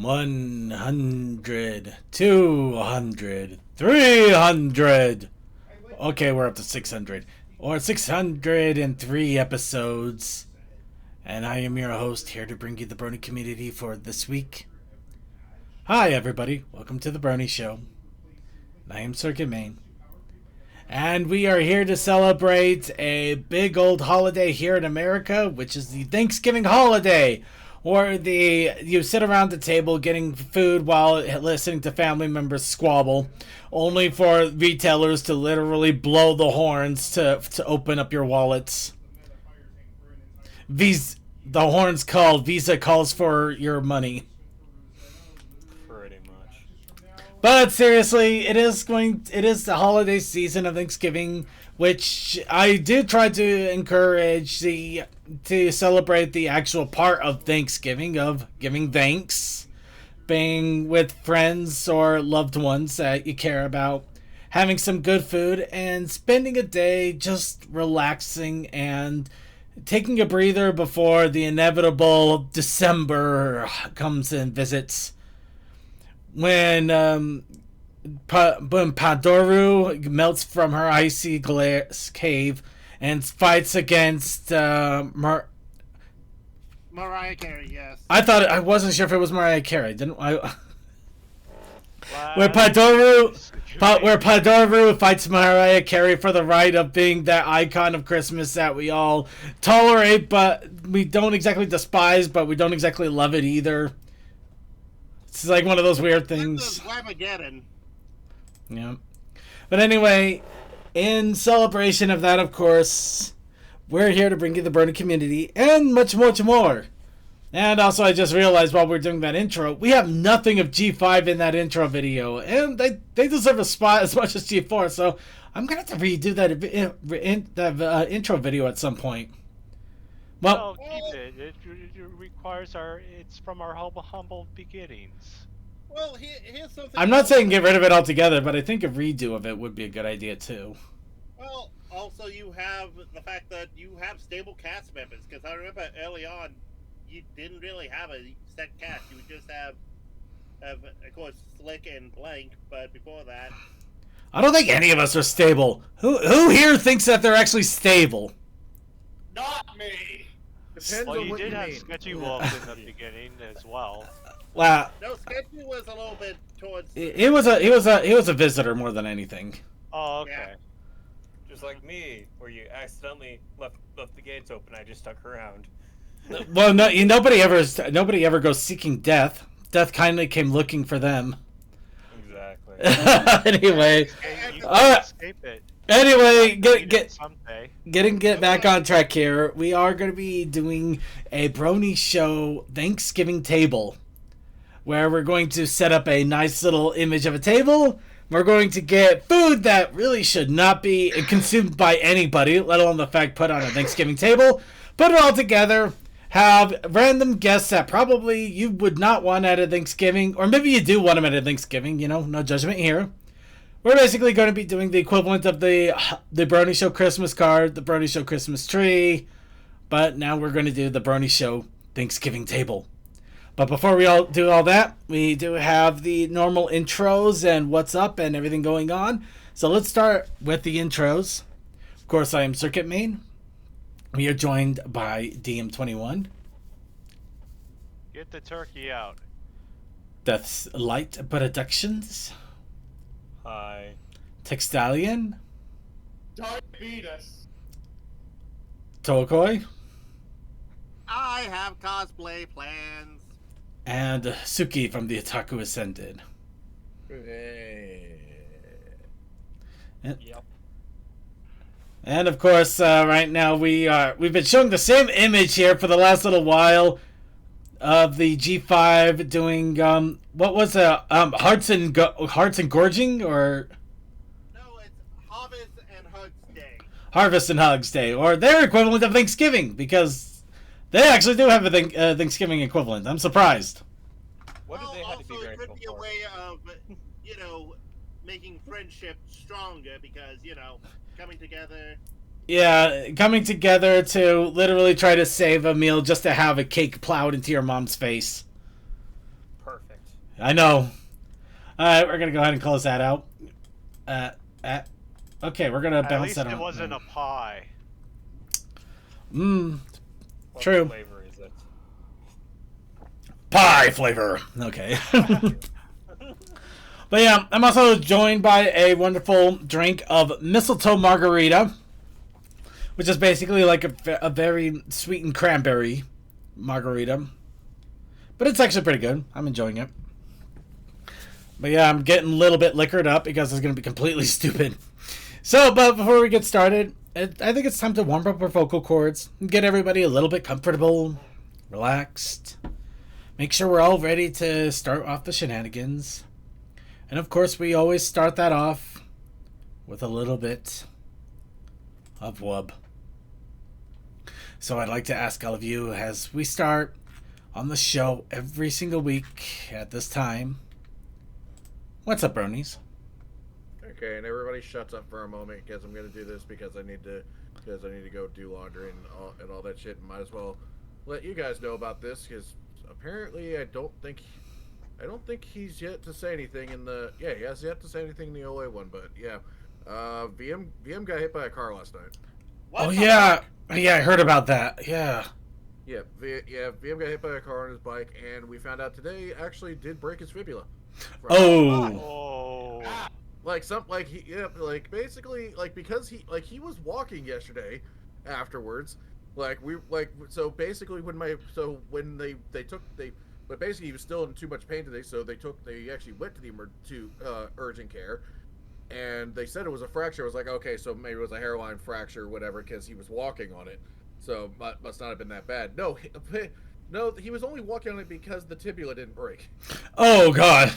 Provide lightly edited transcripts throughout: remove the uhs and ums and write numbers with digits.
100, 200, 300. Okay, we're up to 600. Or 603 episodes. And I am your host, here to bring you the Brony community for this week. Hi, everybody. Welcome to the Brony Show. I am Circuit Main. And we are here to celebrate a big old holiday here in America, which is the Thanksgiving holiday. Or you sit around the table getting food while listening to family members squabble, only for retailers to literally blow the horns to open up your wallets. The horns called Visa calls for your money. Pretty much. But seriously, it is the holiday season of Thanksgiving, which I did try to encourage to celebrate the actual part of Thanksgiving, of giving thanks, being with friends or loved ones that you care about, having some good food, and spending a day just relaxing and taking a breather before the inevitable December comes and visits. When Padoru melts from her icy glass cave and fights against Mariah Carey, yes. I wasn't sure if it was Mariah Carey. Where Padoru fights Mariah Carey for the right of being that icon of Christmas that we all tolerate, but we don't exactly despise, but we don't exactly love it either. It's like one of those weird things. Yeah. But anyway, in celebration of that, of course, we're here to bring you the Brony community and much, much more. And also, I just realized while we're doing that intro, we have nothing of G5 in that intro video. And they deserve a spot as much as G4, so I'm going to have to redo that intro video at some point. Well, keep it. It requires it's from our humble beginnings. Well, here's something. I'm not saying get rid of it altogether, but I think a redo of it would be a good idea too. Well, also you have the fact that you have stable cast members, because I remember early on, you didn't really have a set cast. You would just have of course Slick and Blank, but before that, I don't think any of us are stable. Who here thinks that they're actually stable? not me. Depends Well, on you what did you have mean. Sketchy Wolf in the beginning as well. Wow. No, Sketchy was a little bit towards. He was a visitor more than anything. Oh, okay. Yeah. Just like me, where you accidentally left the gates open. I just stuck around. Well, no, nobody ever goes seeking death. Death kindly came looking for them. Exactly. Anyway, You all right. escape it. Anyway, Someday. getting back on track here. We are going to be doing a Brony Show Thanksgiving table, where we're going to set up a nice little image of a table. We're going to get food that really should not be consumed by anybody, let alone the fact put on a Thanksgiving table. Put it all together. Have random guests that probably you would not want at a Thanksgiving, or maybe you do want them at a Thanksgiving. You know, no judgment here. We're basically going to be doing the equivalent of the Brony Show Christmas card, the Brony Show Christmas tree, but now we're going to do the Brony Show Thanksgiving table. But before we all do all that, we do have the normal intros and what's up and everything going on. So let's start with the intros. Of course, I am Circuit Main. We are joined by DM21. Get the turkey out. That's Light Productions. Hi. Textalion. Diabetes. Tokoi. I have cosplay plans. And Suki from the Otaku Ascended. Yep. And of course, right now we've been showing the same image here for the last little while of the G5 doing what was Hearts and Gorging, or No, it's Harvest and Hugs Day. Harvest and Hugs Day, or their equivalent of Thanksgiving, because they actually do have a Thanksgiving equivalent. I'm surprised. What well, do they have to be also, it grateful could be a for? way of, making friendship stronger, because, coming together. Yeah, coming together to literally try to save a meal just to have a cake plowed into your mom's face. Perfect. I know. Alright, we're gonna go ahead and close that out. Okay, we're gonna At bounce least that it on. wasn't a pie. Mmm. What True. flavor is it? Pie flavor. Okay. But yeah, I'm also joined by a wonderful drink of mistletoe margarita, which is basically like a very sweetened cranberry margarita. But it's actually pretty good. I'm enjoying it. But yeah, I'm getting a little bit liquored up because it's going to be completely stupid. So, but before we get started, I think it's time to warm up our vocal cords and get everybody a little bit comfortable, relaxed. Make sure we're all ready to start off the shenanigans. And of course, we always start that off with a little bit of wub. So I'd like to ask all of you, as we start on the show every single week at this time, what's up, bronies? Okay, and everybody shuts up for a moment because I'm gonna do this because I need to go do laundry and all that shit. And might as well let you guys know about this because apparently I don't think he's yet to say anything in the he has yet to say anything in the OA one. But yeah, VM got hit by a car last night. What Oh the yeah, fuck? yeah, I heard about that. Yeah. Yeah, VM got hit by a car on his bike, and we found out today actually did break his fibula. Oh. Oh. Basically because he was walking yesterday afterwards, but basically he was still in too much pain today, so they actually went to urgent care, and they said it was a fracture. I was like, okay, so maybe it was a hairline fracture or whatever because he was walking on it, so must not have been that bad. No, he was only walking on it because the tibia didn't break. Oh God.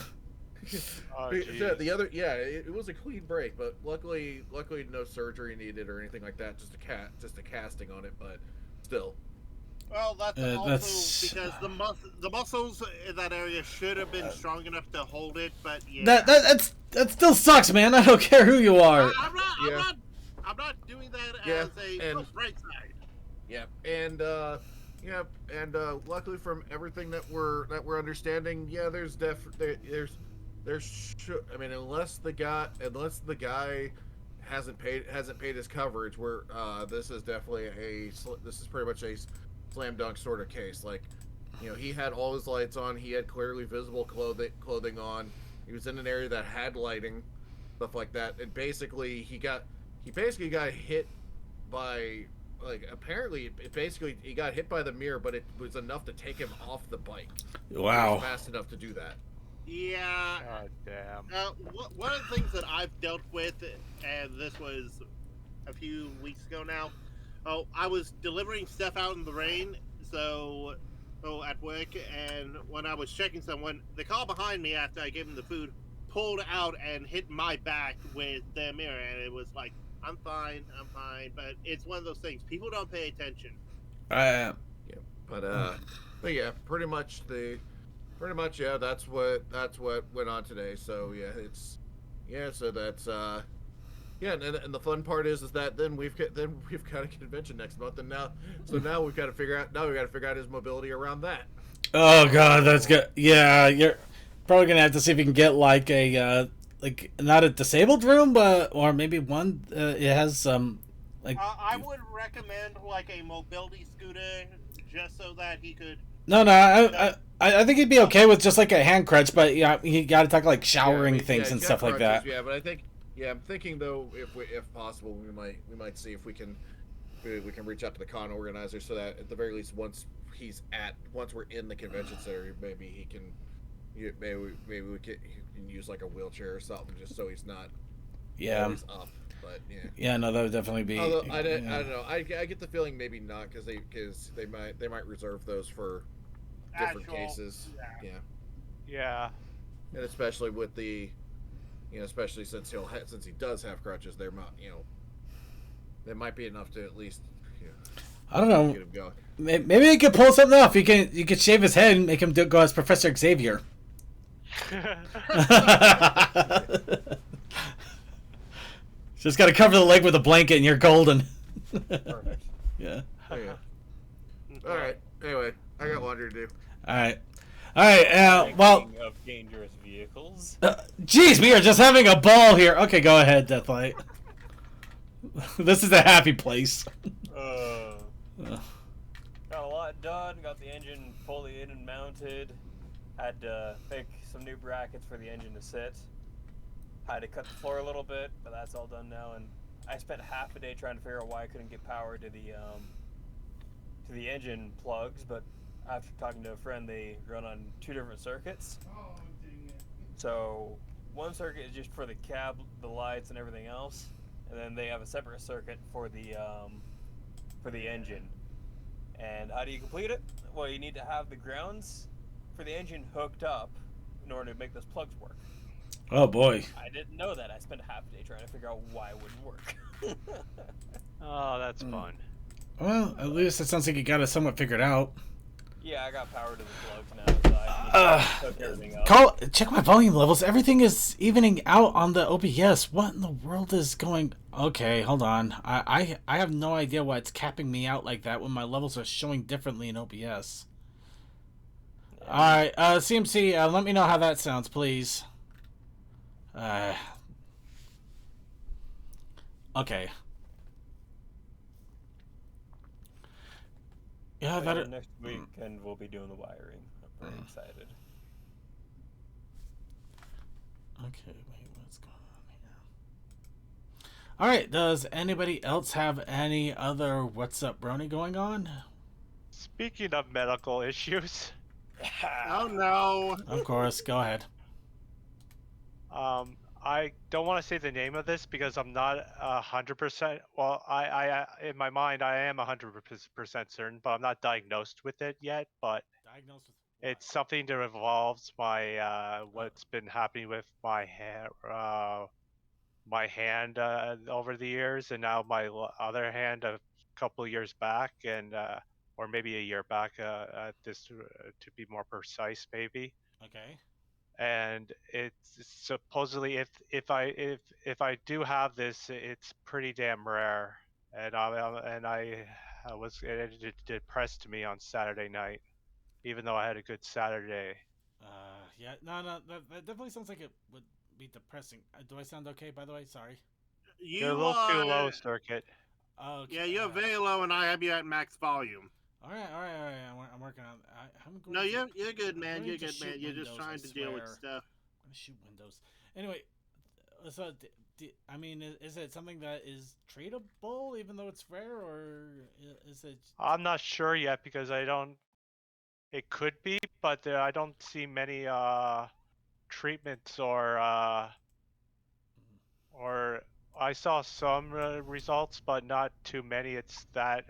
Oh, it was a clean break, but luckily no surgery needed or anything like that. Just a casting on it, but still. Well, that's also that's- because the muscles in that area should have been strong enough to hold it, but yeah. That still sucks, man. I don't care who you are. I'm not doing that Yeah, as a and- right side. Yeah, and luckily from everything that we're understanding, unless the guy hasn't paid his coverage, this is pretty much a slam dunk sort of case. Like, he had all his lights on, he had clearly visible clothing on, he was in an area that had lighting, stuff like that, and basically he basically got hit by, he got hit by the mirror, but it was enough to take him off the bike. Wow. It was fast enough to do that. Yeah. God damn. One of the things that I've dealt with, and this was a few weeks ago now. Oh, I was delivering stuff out in the rain, at work, and when I was checking someone, the car behind me after I gave him the food pulled out and hit my back with their mirror, and it was like, I'm fine, but it's one of those things. People don't pay attention. But yeah, pretty much, that's what went on today. So and the fun part is that then we've got a convention next month, and now we've got to figure out his mobility around that. Oh God, that's good. Yeah, you're probably gonna have to see if you can get like a not a disabled room, or maybe one it has I would recommend like a mobility scooter, just so that he could. No, I think he'd be okay with just like a hand crutch, but yeah, he got to talk like showering things and stuff like that. Yeah, but I'm thinking though, if possible, we might see if we can reach out to the con organizer so that at the very least once we're in the convention center, maybe he can use like a wheelchair or something, just so he's not always up. But yeah, no, that would definitely be. Although I don't know, I get the feeling maybe not, because they might reserve those for different cases. Yeah. And especially with the, especially since he does have crutches, there might be enough to at least. I don't know. Get him going. Maybe he could pull something off. You could shave his head and make him go as Professor Xavier. Just got to cover the leg with a blanket, and you're golden. Perfect. Yeah. Oh, yeah. All right. Anyway, I got laundry to do. All right. All right. Well, Ranking of dangerous vehicles. geez, we are just having a ball here. Okay, go ahead, Deathlight. This is a happy place. Got a lot done. Got the engine fully in and mounted. Had to pick some new brackets for the engine to sit. Had to cut the floor a little bit, but that's all done now. And I spent half a day trying to figure out why I couldn't get power to the engine plugs. But after talking to a friend, they run on 2 different circuits. Oh, dang it. So one circuit is just for the cab, the lights, and everything else, and then they have a separate circuit for the engine. And how do you complete it? Well, you need to have the grounds for the engine hooked up in order to make those plugs work. Oh boy. I didn't know that. I spent half a day trying to figure out why it wouldn't work. Oh, that's fun. Well, at least it sounds like you got it somewhat figured out. Yeah, I got power to the plugs now, so I can hook everything up. Check my volume levels. Everything is evening out on the OBS. What in the world is going? Okay, hold on. I have no idea why it's capping me out like that when my levels are showing differently in OBS. All right, CMC, let me know how that sounds, please. Okay. Yeah, that. Next week, and we'll be doing the wiring. I'm very excited. Okay, wait, what's going on here? All right, does anybody else have any other What's Up Brony going on? Speaking of medical issues, Oh no. Of course, go ahead. I don't want to say the name of this because I'm not 100%. Well, I in my mind I am 100% certain, but I'm not diagnosed with it yet. But Diagnosed with what? it's something that involves my what's been happening with my hand over the years, and now my other hand a couple of years back, and or maybe a year back. This to be more precise, maybe. Okay. And it's supposedly if I do have this, it's pretty damn rare, and I was it depressed me on Saturday night, even though I had a good Saturday. Yeah, no, that definitely sounds like it would be depressing. Do I sound okay, by the way? Sorry. You're a You little too are. low, Circuit. Okay. Yeah, you're very low, and I have you at max volume. All right. I'm working on. I'm going No, to, you're good, I'm man. going You're to good, shoot man. You're Windows, just trying I to deal with swear. stuff. I'm gonna shoot Windows. Anyway, so I mean, is it something that is treatable, even though it's rare, or is it? I'm not sure yet because I don't. It could be, but I don't see many treatments or I saw some results, but not too many. It's that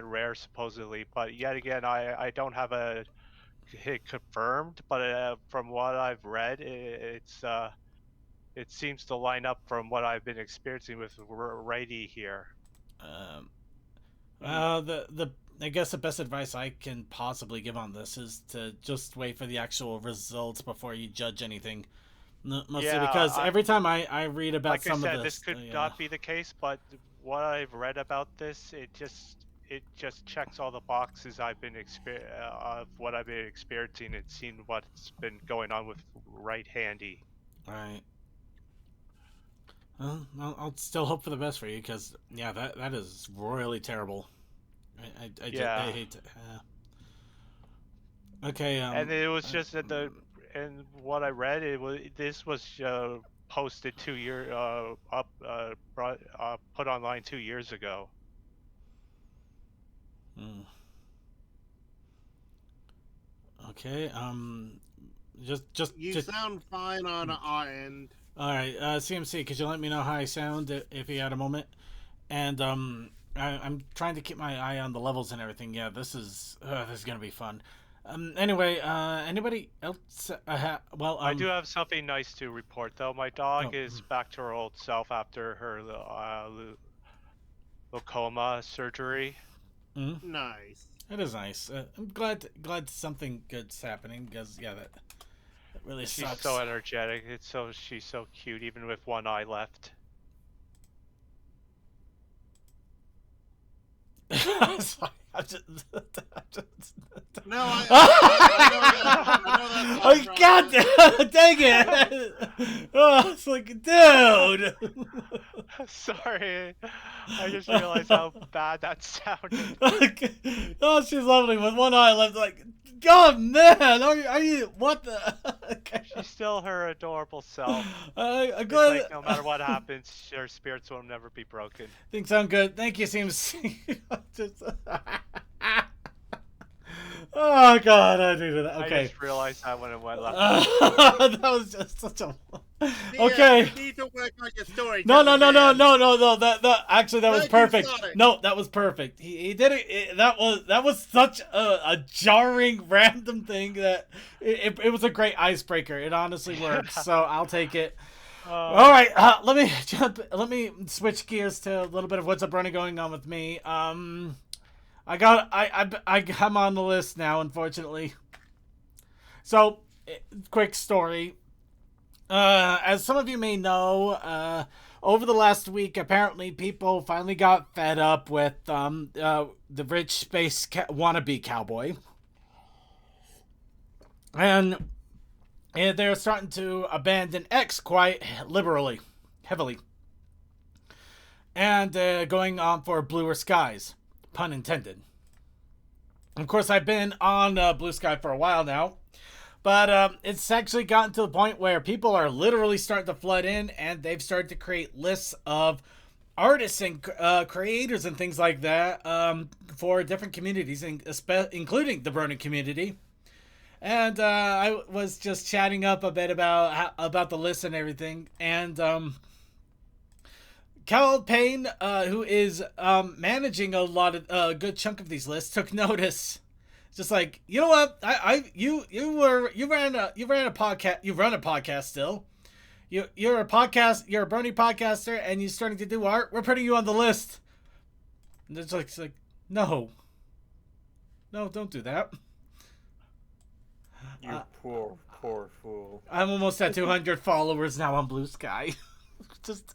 rare supposedly. But yet again, I don't have a hit confirmed. But from what I've read, it seems to line up from what I've been experiencing with Righty here. Um. The I guess the best advice I can possibly give on this is to just wait for the actual results before you judge anything. Mostly Yeah, because every time I read about like some I said, of this could yeah. not be the case, but what I've read about this, it just checks all the boxes I've been of what I've been experiencing and seen what's been going on with right handy. Right. Well, I'll still hope for the best for you because yeah, that is royally terrible. I hate to. Okay. And it was just that and what I read, this was posted 2 year put online 2 years ago. Okay. Just You sound fine on our end. All right. CMC, could you let me know how I sound if you had a moment? And I'm trying to keep my eye on the levels and everything. Yeah, this is gonna be fun. Anyway, anybody else? Well, I do have something nice to report, though. My dog Oh. is back to her old self after her glaucoma surgery. Nice. That is nice. I'm glad something good's happening because yeah, that really She's sucks. so energetic. She's so cute, even with one eye left. Sorry. No, I know Oh, that's God, dang it! Oh, it's like, dude. Sorry, I just realized how bad that sounded. Oh, she's lovely with one eye left. Like, God, man, are you? What the? She's still her adorable self. I'm It's glad. like no matter what happens, her spirits will never be broken. Things sound good. Thank you, seems. Just... Oh God, I needed that. I Okay. just realized that when it went left. That was just such a. Okay. You need to work on your story. No. That actually that was Thank you, perfect. Sonic. No, that was perfect. He did it. That was such a jarring random thing that it was a great icebreaker. It honestly worked. So I'll take it. All right, let me switch gears to a little bit of what's up running going on with me. I'm on the list now, unfortunately. So, quick story. As some of you may know, over the last week, apparently people finally got fed up with the rich space wannabe cowboy, and they're starting to abandon X quite heavily, and going on for bluer skies, pun intended. Of course, I've been on Blue Sky for a while now, but it's actually gotten to the point where people are literally starting to flood in, and they've started to create lists of artists and creators and things like that for different communities, including the Brony community. And I was just chatting up a bit about the list and everything, and Cal Payne, who is managing a good chunk of these lists, took notice. Just like, you know what, you ran a podcast, you run a podcast still. You're a Brony podcaster, and you're starting to do art. We're putting you on the list. And it's like, no, don't do that. You poor fool. I'm almost at 200 followers now on Blue Sky. Just,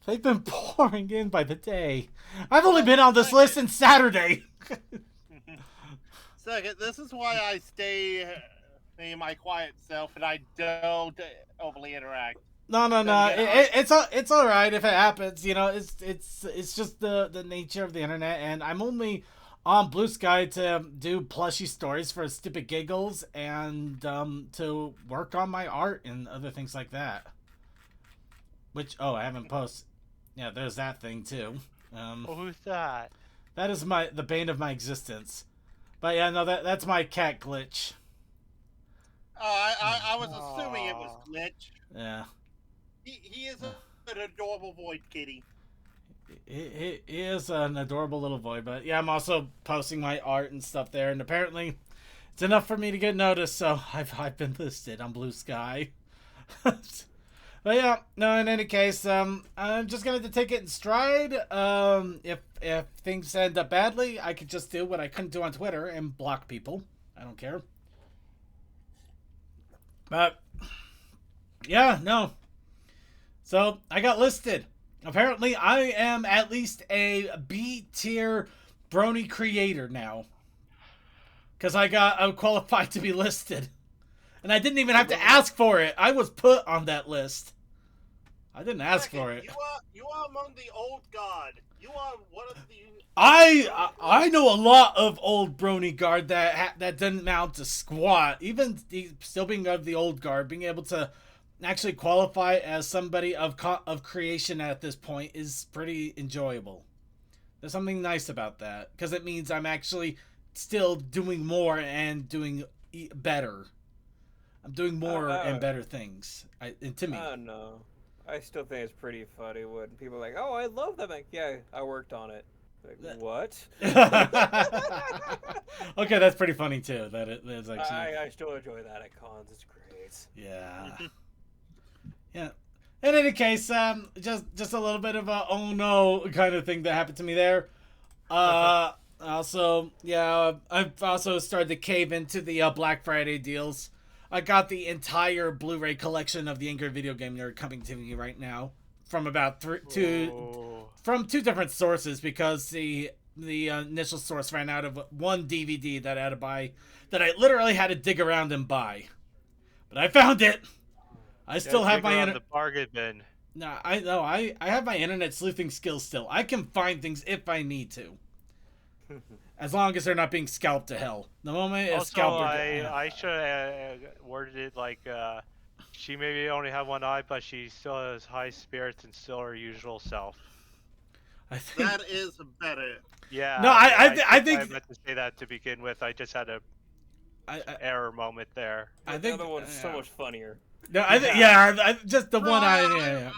they've been pouring in by the day. I've only been on this list since Saturday. Second, this is why I stay in my quiet self and I don't overly interact. No. It's all right if it happens. You know, it's just the nature of the internet, and I'm only on Blue Sky to do plushy stories for stupid giggles and to work on my art and other things like that. Which, I haven't posted. Yeah, there's that thing too. Who's that? That is the bane of my existence. But yeah, no, that's my cat glitch. Oh, I was assuming it was Glitch. Yeah. He is an adorable void kitty. He is an adorable little boy, but yeah, I'm also posting my art and stuff there, and apparently it's enough for me to get noticed, so I've been listed on Blue Sky. But yeah, no, in any case, I'm just going to take it in stride. If things end up badly, I could just do what I couldn't do on Twitter and block people. I don't care. But yeah, no. So I got listed. Apparently, I am at least a B tier Brony creator now, because I'm qualified to be listed, and I didn't even have to ask for it. I was put on that list. I didn't ask for it. You are among the old guard. You are one of the. I know a lot of old Brony guard that didn't mount to squat. Even still being of the old guard, being able to actually qualify as somebody of creation at this point is pretty enjoyable. There's something nice about that, because it means I'm actually still doing more and doing better. I'm doing more and better things. To me. No. I still think it's pretty funny when people are like, "Oh, I love that." Like, yeah, I worked on it. Like, what? Okay, that's pretty funny too. That's actually. I still enjoy that at cons. It's great. Yeah. Yeah. In any case, just a little bit of a oh no kind of thing that happened to me there. Also, yeah, I've also started to cave into the Black Friday deals. I got the entire Blu-ray collection of the Angry Video Game Nerd coming to me right now from about two different sources, because the the initial source ran out of one DVD that I had to buy, that I literally had to dig around and buy. But I found it. I still have my the bargain bin. No, I have my internet sleuthing skills still. I can find things if I need to. As long as they're not being scalped to hell. The moment it's scalped, I should have worded it like she maybe only have one eye, but she still has high spirits and still her usual self. I think That is better. Yeah. No, I think I meant to say that to begin with. I just had a I error moment there. I The think other one's so much funnier. No, I just the one yeah.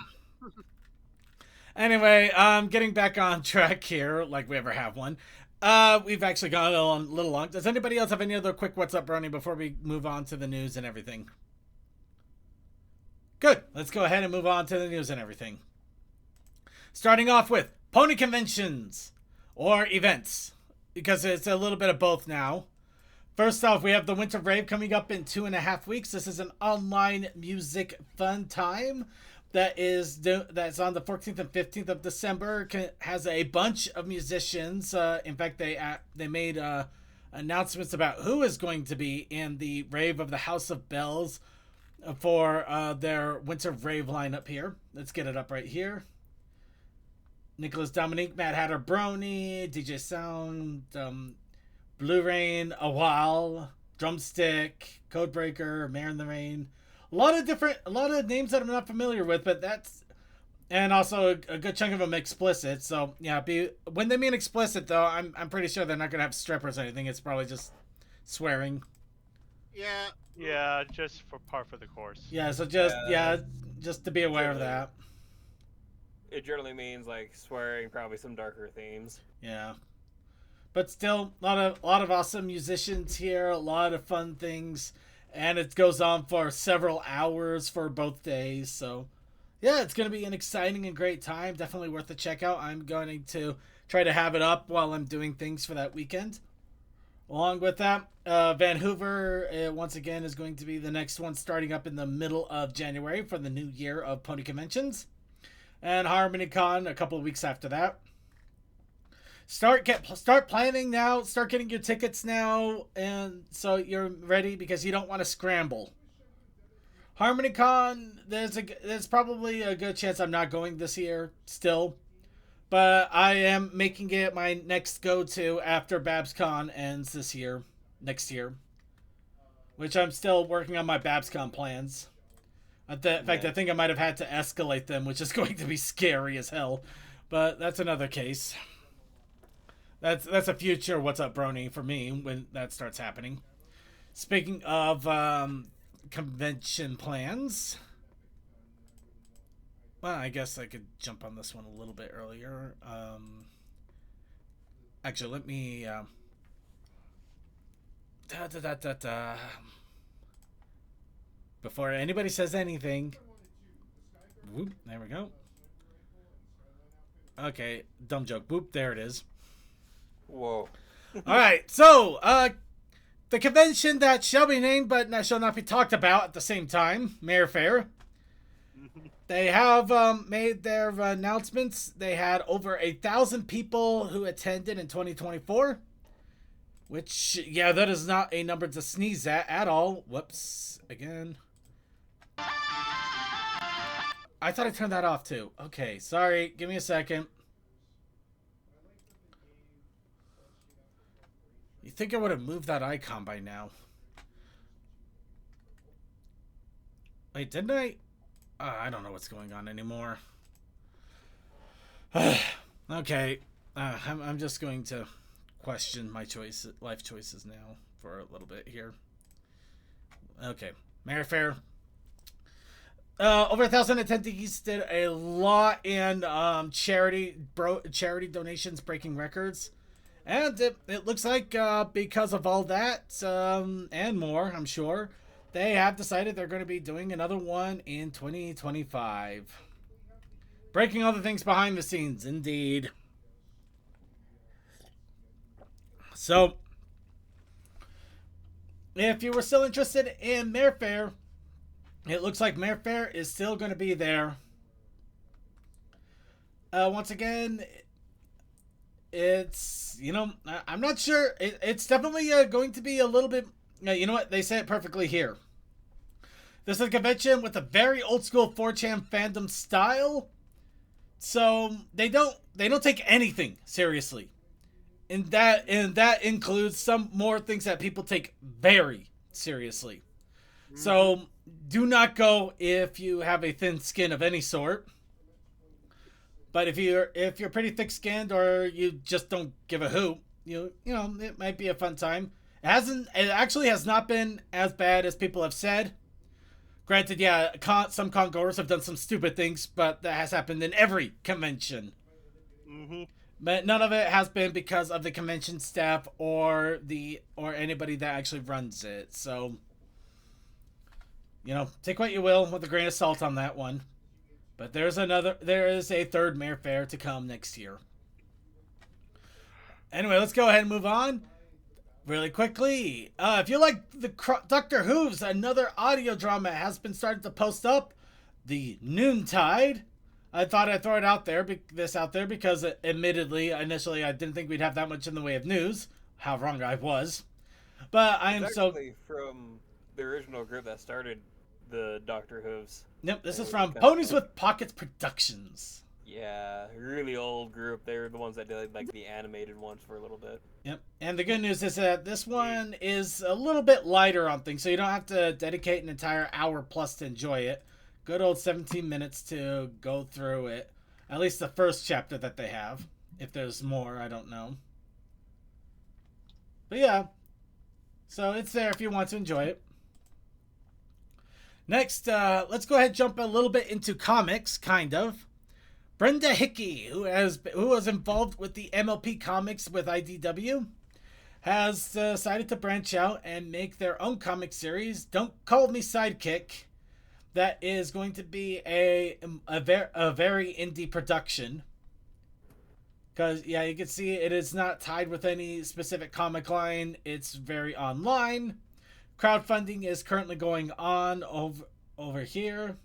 Anyway, getting back on track here, like we ever have one. We've actually gone a little long. Does anybody else have any other quick what's up, Brony, before we move on to the news and everything? Good. Let's go ahead and move on to the news and everything. Starting off with pony conventions or events, because it's a little bit of both now. First off, we have the Winter Rave coming up in 2.5 weeks. This is an online music fun time that's on the 14th and 15th of December. Has a bunch of musicians. In fact, they made announcements about who is going to be in the Rave of the House of Bells for their Winter Rave lineup here. Let's get it up right here. Nicholas Dominique, Mad Hatter, Brony, DJ Sound, Blue Rain, Awal, Drumstick, Codebreaker, Mare in the Rain. A lot of names that I'm not familiar with, but and also a good chunk of them explicit. So yeah, when they mean explicit though, I'm pretty sure they're not gonna have strippers or anything. It's probably just swearing. Yeah. Yeah, just for par for the course. Yeah, so just to be aware of that. It generally means like swearing, probably some darker themes. Yeah. But still, a lot of awesome musicians here, a lot of fun things, and it goes on for several hours for both days. So, yeah, it's going to be an exciting and great time. Definitely worth a check out. I'm going to try to have it up while I'm doing things for that weekend. Along with that, Vancouver, once again, is going to be the next one, starting up in the middle of January for the new year of pony conventions. And HarmonyCon a couple of weeks after that. Start planning now. Start getting your tickets now, and so you're ready, because you don't want to scramble. HarmonyCon, there's probably a good chance I'm not going this year still, but I am making it my next go-to after BabsCon ends next year, which I'm still working on my BabsCon plans. In fact, I think I might have had to escalate them, which is going to be scary as hell, but that's another case. That's a future What's Up Brony for me when that starts happening. Speaking of convention plans, well, I guess I could jump on this one a little bit earlier. Actually, let me before anybody says anything. Whoop, there we go. Okay, dumb joke. Boop, there it is. Whoa. All right, so the convention that shall be named but shall not be talked about at the same time, Mayor Fair. They have made their announcements. They had over 1,000 people who attended in 2024, which, yeah, that is not a number to sneeze at all. Whoops, again. I thought I turned that off too. Okay, sorry. Give me a second. You think I would have moved that icon by now? Wait, didn't I? I don't know what's going on anymore. Okay, I'm just going to question my life choices now for a little bit here. Okay, Mayor Fair. Over 1,000 attendees, did a lot in charity donations, breaking records. And it looks like because of all that and more, I'm sure, they have decided they're going to be doing another one in 2025. Breaking all the things behind the scenes, indeed. So, if you were still interested in Mayor Fair, it looks like Mayor Fair is still going to be there. Once again, it's, you know, I'm not sure. It's definitely going to be a little bit, you know what? They say it perfectly here. This is a convention with a very old school 4chan fandom style. So they don't take anything seriously. And that includes some more things that people take very seriously. So do not go if you have a thin skin of any sort. But if you're pretty thick skinned or you just don't give a hoot, you know, it might be a fun time. It actually has not been as bad as people have said. Granted, yeah, some con-goers have done some stupid things, but that has happened in every convention. Mm-hmm. But none of it has been because of the convention staff or anybody that actually runs it. So, you know, take what you will with a grain of salt on that one. But there is a third Mayor Fair to come next year. Anyway, let's go ahead and move on. Really quickly, if you like the Doctor Who's, another audio drama has been started to post up. The Noontide. I thought I'd throw it out there, because admittedly, initially, I didn't think we'd have that much in the way of news. How wrong I was. But I am actually from the original group that started the Doctor Who's. Yep, this is from Ponies with Pockets Productions. Yeah, really old group. They were the ones that did like the animated ones for a little bit. Yep, and the good news is that this one is a little bit lighter on things, so you don't have to dedicate an entire hour plus to enjoy it. Good old 17 minutes to go through it. At least the first chapter that they have. If there's more, I don't know. But yeah, so it's there if you want to enjoy it. Next, let's go ahead and jump a little bit into comics, kind of. Brenda Hickey, who was involved with the MLP comics with IDW, has decided to branch out and make their own comic series, Don't Call Me Sidekick, that is going to be a very indie production. Because, yeah, you can see it is not tied with any specific comic line. It's very online. Crowdfunding is currently going on over here.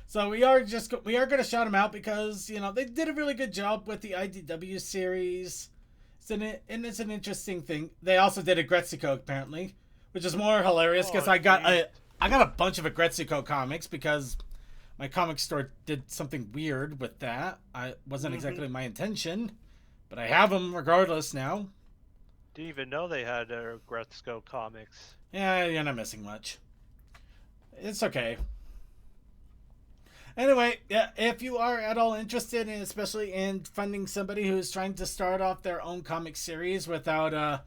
So we are going to shout them out because, you know, they did a really good job with the IDW series. It's an interesting thing. They also did a Gretzico, apparently, which is more hilarious because I got a bunch of Gretzico comics because my comic store did something weird with that. I wasn't exactly my intention, but I have them regardless now. Didn't even know they had Gretzko comics. Yeah, you're not missing much. It's okay. Anyway, yeah, if you are at all interested, in, especially in funding somebody who's trying to start off their own comic series without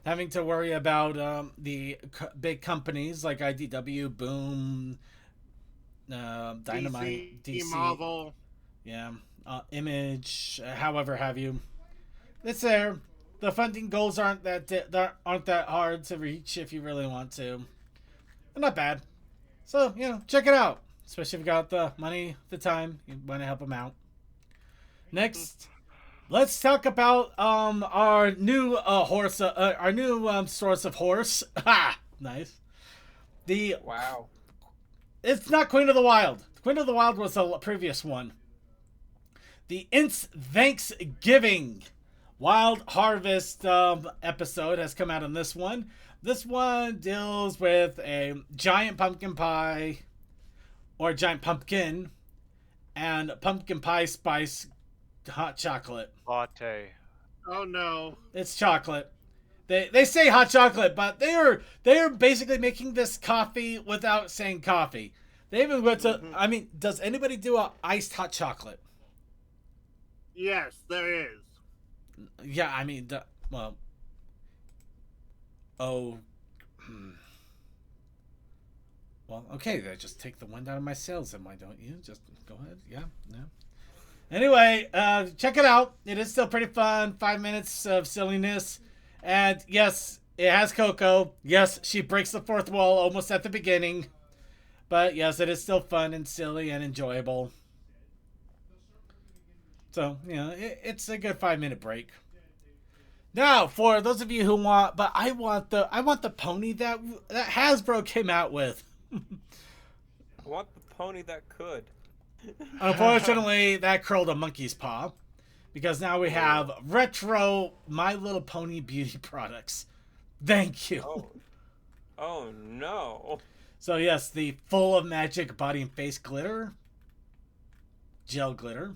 having to worry about the big companies like IDW, Boom, Dynamite, DC, Marvel, yeah, Image, however have you, it's there. The funding goals aren't that hard to reach if you really want to. They're not bad. So, you know, check it out. Especially if you got the money, the time, you want to help them out. Next, let's talk about our new source of horse. Ha! Nice. Wow. It's not Queen of the Wild. Queen of the Wild was the previous one. The Ints Thanksgiving Wild Harvest episode has come out on this one. This one deals with a giant pumpkin pie, or giant pumpkin, and pumpkin pie spice hot chocolate. Latte. Oh no. It's chocolate. They say hot chocolate, but they are basically making this coffee without saying coffee. They even went to. I mean, does anybody do a iced hot chocolate? Yes, there is. Yeah, I mean, well. Oh. Well, okay, then just take the wind out of my sails, then why don't you? Just go ahead. Yeah, no. Anyway, check it out. It is still pretty fun. 5 minutes of silliness. And yes, it has Coco. Yes, she breaks the fourth wall almost at the beginning. But yes, it is still fun and silly and enjoyable. So, you know, it's a good 5-minute break. Now, for those of you who want, but I want the pony that Hasbro came out with. I want the pony that could. Unfortunately, that curled a monkey's paw. because now we have retro My Little Pony beauty products. Thank you. Oh no. So yes, the full of magic body and face glitter. Gel glitter.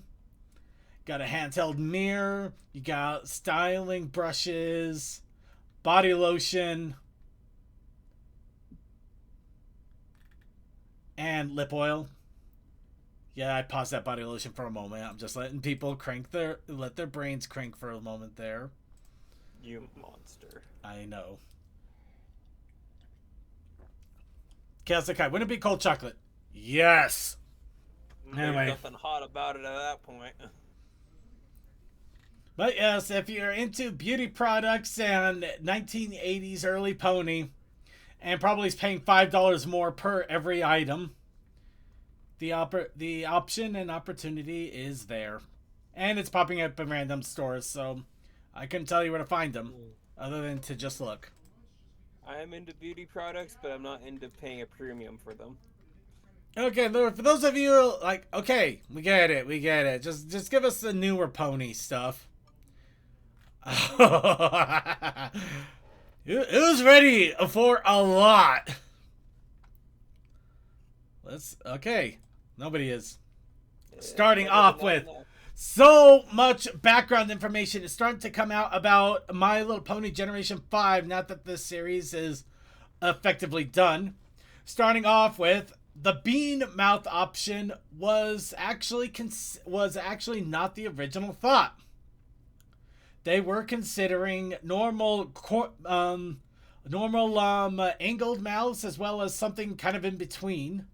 Got a handheld mirror. You got styling brushes. Body lotion. And lip oil. Yeah, I paused that body lotion for a moment. I'm just letting people let their brains crank for a moment there. You monster. I know. Chaos Kai, wouldn't it be cold chocolate? Yes. Anyway. There's nothing hot about it at that point. But yes, if you're into beauty products and 1980s early pony, and probably is paying $5 more per every item, the option and opportunity is there. And it's popping up in random stores, so I couldn't tell you where to find them, other than to just look. I am into beauty products, but I'm not into paying a premium for them. Okay, for those of you like, okay, we get it. Just give us the newer pony stuff. It was ready for a lot. Okay. Nobody is. Starting off with so much background information is starting to come out about My Little Pony Generation 5 now that this series is effectively done. Starting off with the bean mouth option was actually not the original thought. They were considering normal angled mouths as well as something kind of in between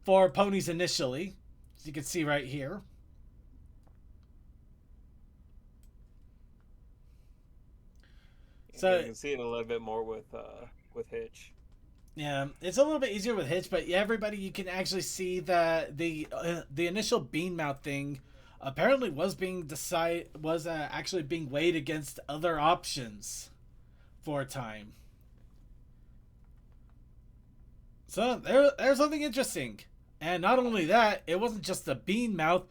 for ponies initially, as you can see right here. So you can see it a little bit more with Hitch. Yeah, it's a little bit easier with Hitch, but yeah, everybody, you can actually see that the initial bean mouth thing apparently was actually being weighed against other options for a time. So there's something interesting. And not only that, it wasn't just the bean mouth.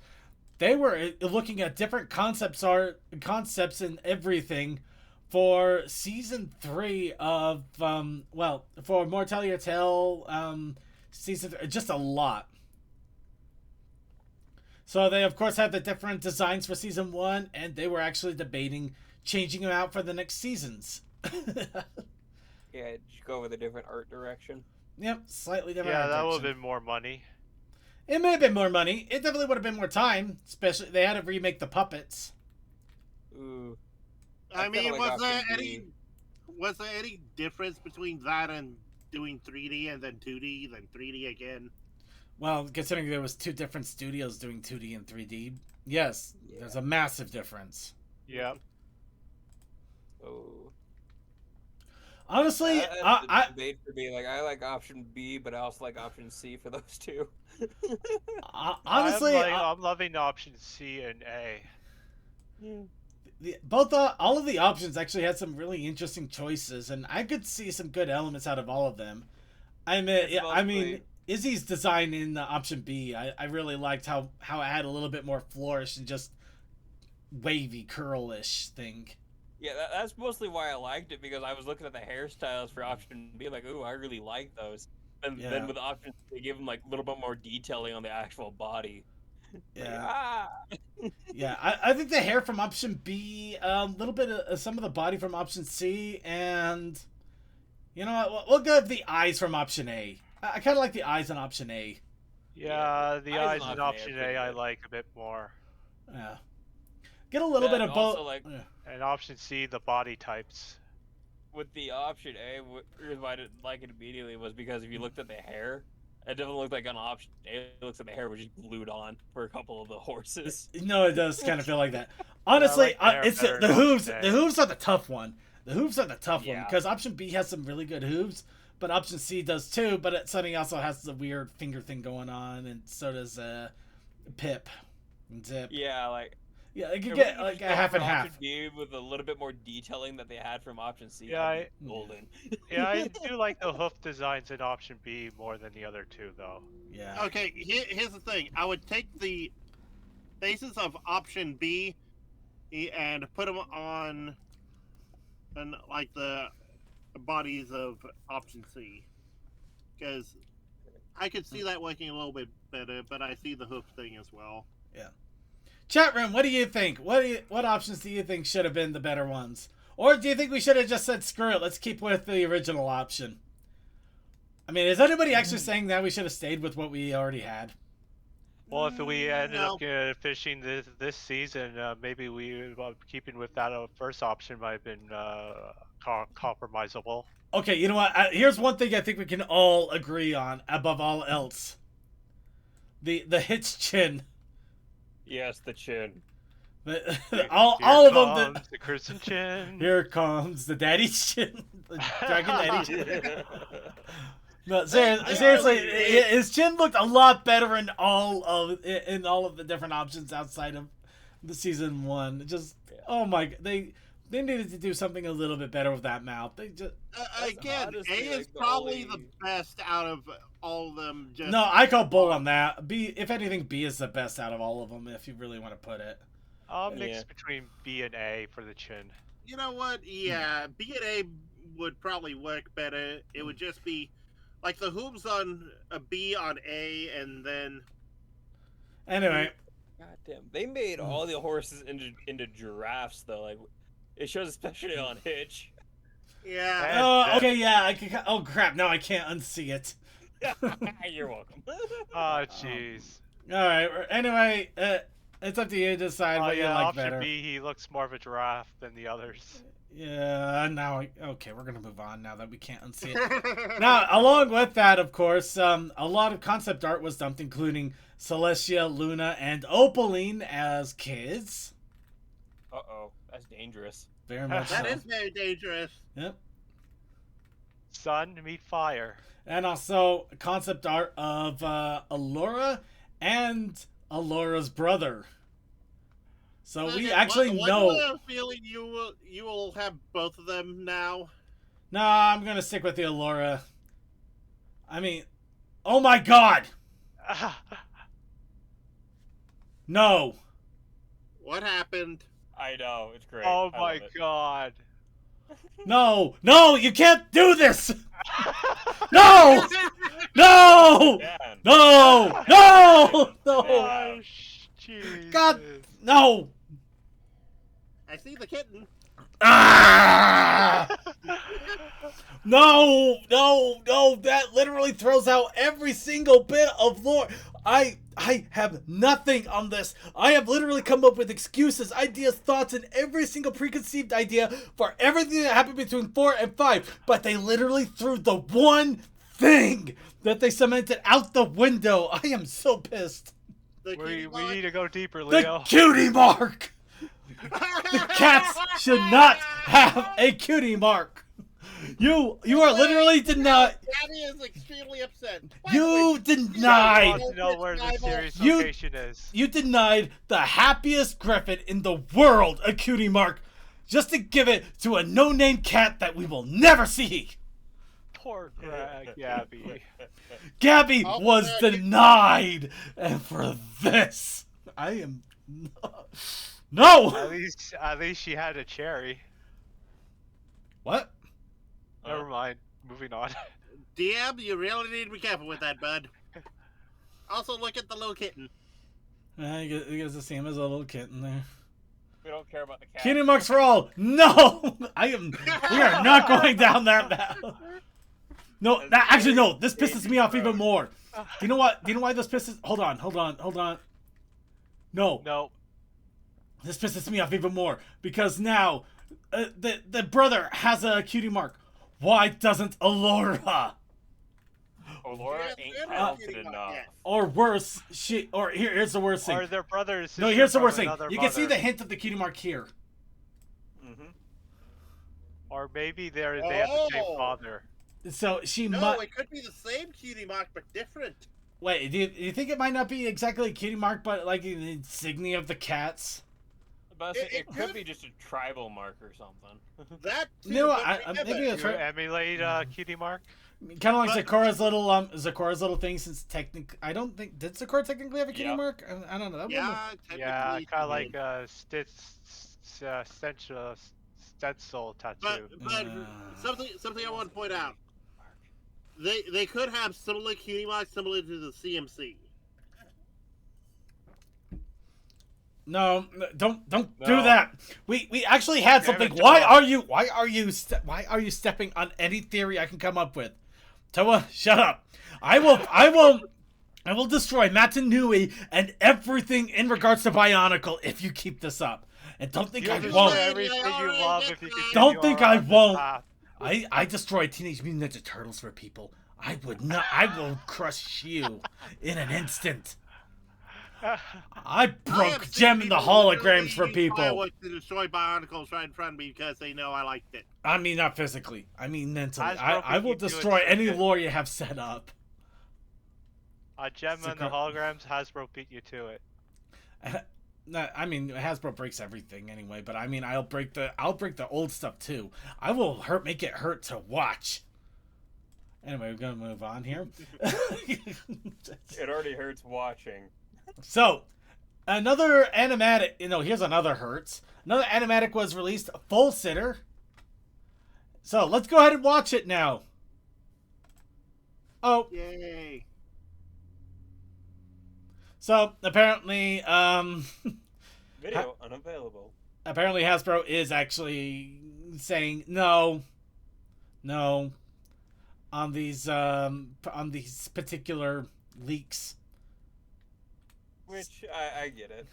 They were looking at different concepts and everything for season 3 of for More Tell Your Tale season 3, just a lot. So they of course had the different designs for season 1, and they were actually debating changing them out for the next seasons. Yeah, just go with a different art direction. Yep, slightly different. Yeah, that would have been more money. It may have been more money. It definitely would have been more time. Especially, they had to remake the puppets. Ooh. I mean, was there any difference between that and doing 3D and then 2D, then 3D again? Well, considering there was 2 different studios doing 2D and 3D, yes, there's a massive difference. Yep. Oh. Honestly, I debate for me. Like, I like option B, but I also like option C for those two. Honestly, I'm loving option C and A. All of the options actually had some really interesting choices, and I could see some good elements out of all of them. I mean, Izzy's design in option B, I really liked how it had a little bit more flourish and just wavy curlish thing. Yeah, that's mostly why I liked it, because I was looking at the hairstyles for option B, like, ooh, I really like those. And then with option C, they give them like a little bit more detailing on the actual body. Yeah. Yeah, I think the hair from option B, a little bit of some of the body from option C, and you know what? We'll go with the eyes from option A. I kind of like the eyes on option A. Yeah, the eyes in option A I like a bit more. Yeah. Get a little bit of both. Like, and option C, the body types. With the option A, the reason why I didn't like it immediately was because if you looked at the hair, it doesn't look like on option A. It looks like the hair was just glued on for a couple of the horses. No, it does kind of feel like that. Honestly, it's the hooves. The hooves are the tough one. The hooves are the tough one because option B has some really good hooves, but option C does too. But Sunny also has the weird finger thing going on, and so does Pip and Zip. Yeah, like. Yeah, you could get like a half and half. B with a little bit more detailing that they had from option C. Yeah, golden. Yeah, I do like the hoof designs in option B more than the other two, though. Yeah. Okay, here's the thing. I would take the basis of option B and put them on like the bodies of option C, because I could see that working a little bit better, but I see the hoof thing as well. Yeah. Chat room, what do you think? What options do you think should have been the better ones? Or do you think we should have just said, screw it, let's keep with the original option? I mean, is anybody actually saying that we should have stayed with what we already had? Well, if we ended No. up finishing this season, maybe we keeping with that first option might have been compromisable. Okay, you know what? Here's one thing I think we can all agree on above all else. The Hitch chin. Yes, the chin. all of them. The Crimson Chin. Here comes the daddy's chin. The Dragon Daddy chin. No, seriously, his chin looked a lot better in all of the different options outside of the season 1. Just, oh my, they needed to do something a little bit better with that mouth. They just Again, honestly, A is like, the probably only- the best out of all of them. Just no, I call bull on that. B, if anything, B is the best out of all of them. If you really want to put it. I'll mix Yeah. between B and A for the chin. You know what? Yeah, B and A would probably work better. It would just be like the hooves on a B on A, and then Anyway, God damn, they made all the horses into giraffes though. Like, it shows especially on Hitch. yeah. okay, yeah. Oh crap! Now I can't unsee it. You're welcome. Oh, jeez. All right. Anyway, it's up to you to decide Oh what you yeah, like option better. B, he looks more of a giraffe than the others. Yeah. Now, okay, we're gonna move on now that we can't unsee it. Now, along with that, of course, a lot of concept art was dumped, including Celestia, Luna, and Opaline as kids. Uh-oh, that's dangerous. Very much That so. is very dangerous. Yep. Sun meet fire. And also concept art of Allura and Allora's brother. So we Okay, actually why know. do I have a feeling you will have both of them now? No, I'm gonna stick with the Allura. I mean, oh my god! No! What happened? I know, it's great. Oh I my love it. god. No! No! You can't do this! No! No! Dan, No! No! No! Oh, jeez. God! No! I see the kitten. Ah! No! No! No! That literally throws out every single bit of lore. I have nothing on this. I have literally come up with excuses, ideas, thoughts, and every single preconceived idea for everything that happened between 4 and 5. But they literally threw the one thing that they cemented out the window. I am so pissed. The We kitty need to go deeper, The Leo. cutie mark! The cats should not have a cutie mark. You are literally denied. Gabby is extremely upset. You I denied. want to know where the series You- location is. You denied the happiest Griffin in the world a cutie mark just to give it to a no-name cat that we will never see. Poor Gabby. Gabby Oh, was yeah, denied, and for this, I am no. At least she had a cherry. What? Never mind. Moving on. DM, you really need to be careful with that, bud. Also, look at the little kitten. You get to see him as a little kitten there. We don't care about the cat. Cutie marks for all. No, We are not going down that path. No, actually no. This pisses me off even more. Do you know what? Do you know why this pisses? Hold on. No, No. this pisses me off even more because now the brother has a cutie mark. Why doesn't Allura? Oh, Laura Yeah, ain't they're not talented getting up enough. yet. Or worse, here's the worst thing. Or their brother and No, sister here's the from worst thing. another You can see the mother. hint of the cutie mark here. Mm-hmm. Or maybe they have the same Oh. father. So she No, might. it could be the same cutie mark, but different. Wait, do you think it might not be exactly a cutie mark, but like an insignia of the cats? But It it could could- be just a tribal mark or something. That too, No, but maybe remember, that's You right. emulate cutie mark? Kind of like But- Zakura's little thing. Since technically, I don't think did Zakura technically have a cutie Yeah. mark. I don't know. That yeah, technically. Yeah, kind of like stencil tattoo. But something I want to point out. They could have similar cutie marks similar to the CMC. No, don't do No. that. We actually had Damn it, something. Why Toa. are you stepping on any theory I can come up with? Toa, shut up. I will destroy Matanui and everything in regards to Bionicle if you keep this up. And don't think You I destroy won't. everything you love if you continue Don't think I on this won't. path. I destroy Teenage Mutant Ninja Turtles for people. I would not. I will crush you in an instant. I broke Gem in the holograms for people. To destroy Bionicles right in front of me because they know I liked it. I mean, not physically. I mean, mentally. Hasbro I beat will you to it destroy so any good. lore you have set up. Gem and the holograms, Hasbro beat you to it. No, I mean, Hasbro breaks everything anyway. But I mean, I'll break the old stuff too. I will make it hurt to watch. Anyway, we're gonna move on here. It already hurts watching. So, another animatic, here's another hurts. Another animatic was released, Full Sitter. So, let's go ahead and watch it now. Oh, Yay! so apparently, Video unavailable. apparently Hasbro is actually saying no on these particular leaks. Which I get it.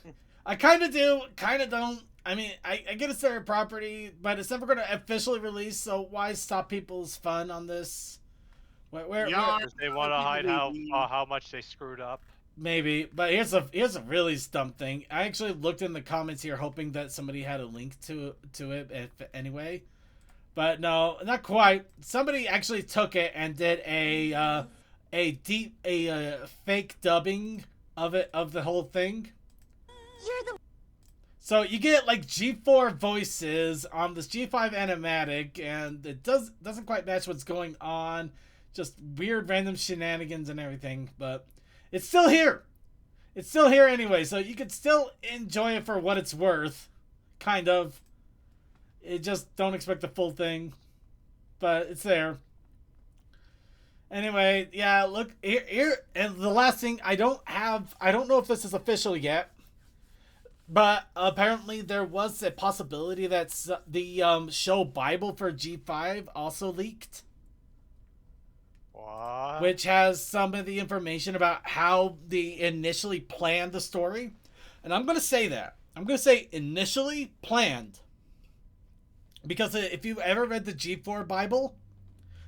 I kind of do, kind of don't. I mean, I get it's their property, but it's never going to officially release, so why stop people's fun on this? Where Because they want to hide how much they screwed up. maybe, but here's a really dumb thing. I actually looked in the comments here, hoping that somebody had a link to it, anyway. But no, not quite. Somebody actually took it and did a fake dubbing of the whole thing. So you get like G4 voices on this G5 animatic, and it doesn't quite match what's going on. Just weird random shenanigans and everything, but it's still here. It's still here anyway, so you can still enjoy it for what it's worth, kind of. It just don't expect the full thing, but it's there. Anyway, yeah, look here, and the last thing, I don't know if this is official yet, but apparently there was a possibility that the show Bible for G5 also leaked, What? which has some of the information about how they initially planned the story. And I'm going to say that. I'm going to say initially planned, because if you've ever read the G4 Bible,